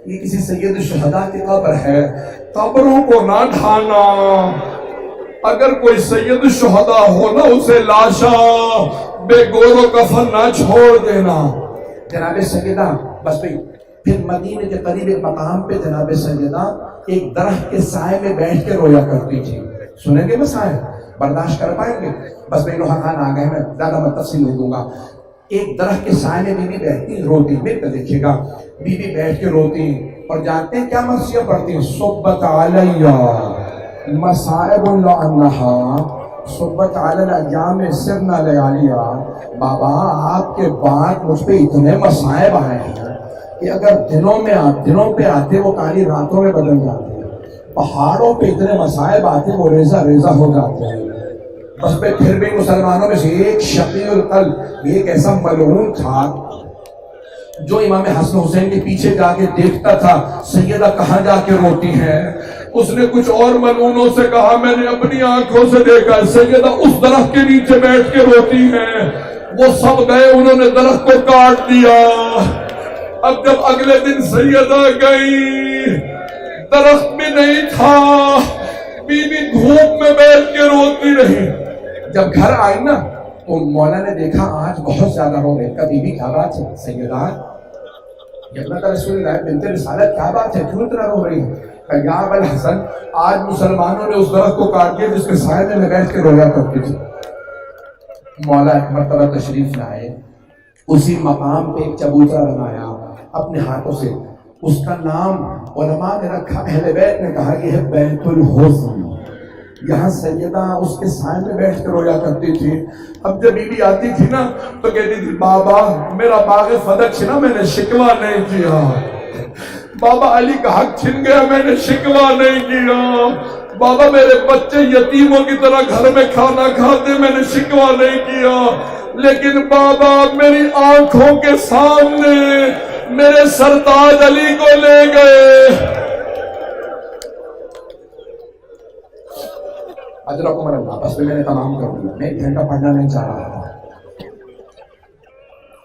یہ کسی سید الشہداء کی قبر ہے. قبروں کو نہ ڈھانا. اگر کوئی سید الشہداء ہو نا، اسے لاشا بے گور و کفن نہ چھوڑ دینا. جناب سیدہ بس بھئی پھر مدینے کے قریب ایک مقام پہ جناب سیدہ ایک درخت کے سائے میں بیٹھ کے رویا کرتی تھی. سنیں گے مسائل برداشت کر پائیں گے؟ بس بھائی لوہا خان آ گئے، میں زیادہ میں تفصیل نہیں دوں گا. ایک درخت کے سائے میں بی بی بیٹھتی روتی، مل کر دیکھیے گا، بی بی بیٹھ کے روتی اور جانتے ہیں کیا مرثیہ پڑھتی ہیں؟ صبت علیہ مصائب لعنہا صبت علی الایام سرنا لیالیا. بابا آپ کے بعد مجھ پہ اتنے مصائب آئے ہیں کہ اگر دنوں پہ آتے وہ کالی راتوں میں بدل جاتے ہیں، پہاڑوں پہ اتنے مصائب آتے وہ ریزہ ریزہ ہو جاتے ہیں. بس پھر بھی مسلمانوں میں سے ایک شقی القلب، ایک ایسا ملعون تھا جو امام حسن حسین کے پیچھے جا کے دیکھتا تھا سیدہ کہاں جا کے روتی ہیں. اس نے کچھ اور ملعونوں سے کہا میں نے اپنی آنکھوں سے دیکھا سیدہ اس درخت کے نیچے بیٹھ کے روتی ہیں. وہ سب گئے، انہوں نے درخت کو کاٹ دیا. اب جب اگلے دن سیدہ گئی، درخت بھی نہیں تھا، بی بی دھوپ میں بیٹھ کے روتی رہی. جب گھر آئی نا تو مولا نے دیکھا آج بہت زیادہ رو گئے. کبھی بھی کیا بات ہے سیدہ، ابنت رسول اللہ بنت رسالت کیا بات ہے، کیوں اتنا رو رہی ہے؟ کہ یا ابا الحسن آج مسلمانوں نے اس درخت کو کاٹ دیا جس کے سائے میں بیٹھ کے رویا کرتی تھی. مولا ایک مرتبہ تشریف لائے، اسی مقام پہ ایک چبوترا بنایا اپنے ہاتھوں سے. اس کا نام علماء نے رکھا، اہل بیت نے کہا یہ ہے بیت الحزن. یہاں سیدہ اس کے سائے میں بیٹھ کے رویا کرتی تھی. اب جب بی بی آتی تھی نا تو کہتی تھی بابا میرا باغ فدق چھنا، میں نے شکوہ نہیں کیا. بابا علی کا حق چھن گیا، میں نے شکوہ نہیں کیا. بابا میرے بچے یتیموں کی طرح گھر میں کھانا کھاتے، میں نے شکوہ نہیں کیا. لیکن بابا میری آنکھوں کے سامنے میرے سرتاج علی کو لے گئے. اجرکم اللہ. بس میں نے تمام کر دیا، میں ایک گھنٹہ پڑھنا نہیں چاہ رہا تھا.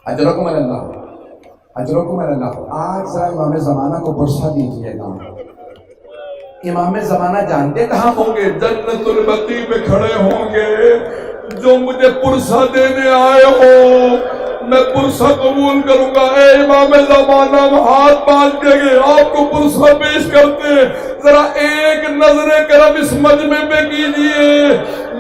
اجرکم اللہ، اجرکم اللہ. آج ذرا امام زمانہ کو پرسہ دیجیے گا. امام زمانہ جانتے کہاں ہوں گے؟ جنت البقیع میں کھڑے ہوں گے. جو مجھے پرسہ دینے آئے ہو میں پرسہ قبول کروں گا. اے امام زمانہ ہاتھ باندھ کے گئے آپ کو پرسہ پیش کرتے. ذرا ایک نظر کرم اس مجمع پہ کیجئے.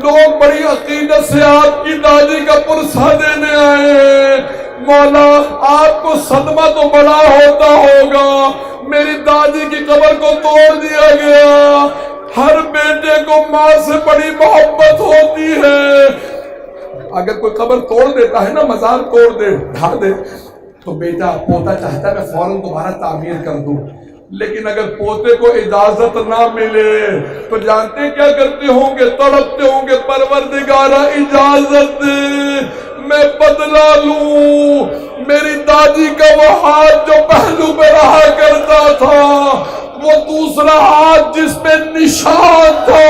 لوگ بڑی عقیدت سے آپ کی دادی کا پرسہ دینے آئے ہیں. مولا آپ کو صدمہ تو بڑا ہوتا ہوگا، میری دادی کی قبر کو توڑ دیا گیا. ہر بیٹے کو ماں سے بڑی محبت ہوتی ہے. اگر کوئی قبر توڑ دیتا ہے نا، مزار توڑ دے ڈھا دے تو بیٹا پوتا چاہتا ہے میں فوراً دوبارہ تعمیر کر دوں. لیکن اگر پوتے کو اجازت نہ ملے تو جانتے کیا کرتے ہوں گے؟ تڑپتے ہوں گے پروردگارہ اجازت دے میں بدلہ لوں. میری دادی کا وہ ہاتھ جو پہلو پہ رہا کرتا تھا، وہ دوسرا ہاتھ جس پہ نشان تھا.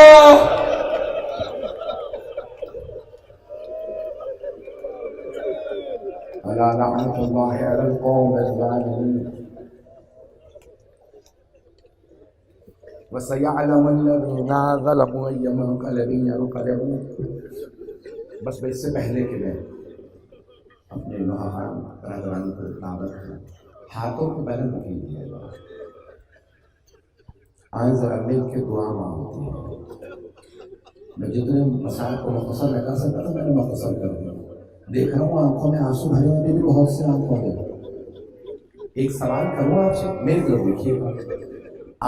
الا لعنت اللہ علی القوم الظالمین وسيعلم الذين ظلموا أي منقلب ينقلبون. بس اس سے پہلے کہ میں اپنے نوحان رضوان کو دعوت کروں، ہاتھوں کو بلند کیجیے گا. آئیں ذرا مل کے دعا مانگتے ہیں. میں جتنے مسائل کو مختصر نہ کر سکتا تھا میں نے مختصر کر دیا. دیکھ رہا ہوں آنکھوں میں آنسو بھرے ہوئے بھی بہت سے آنکھوں میں. ایک سوال کروں آپ سے، میری طرف دیکھیے گا.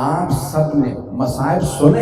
آپ سب نے مصائب سنے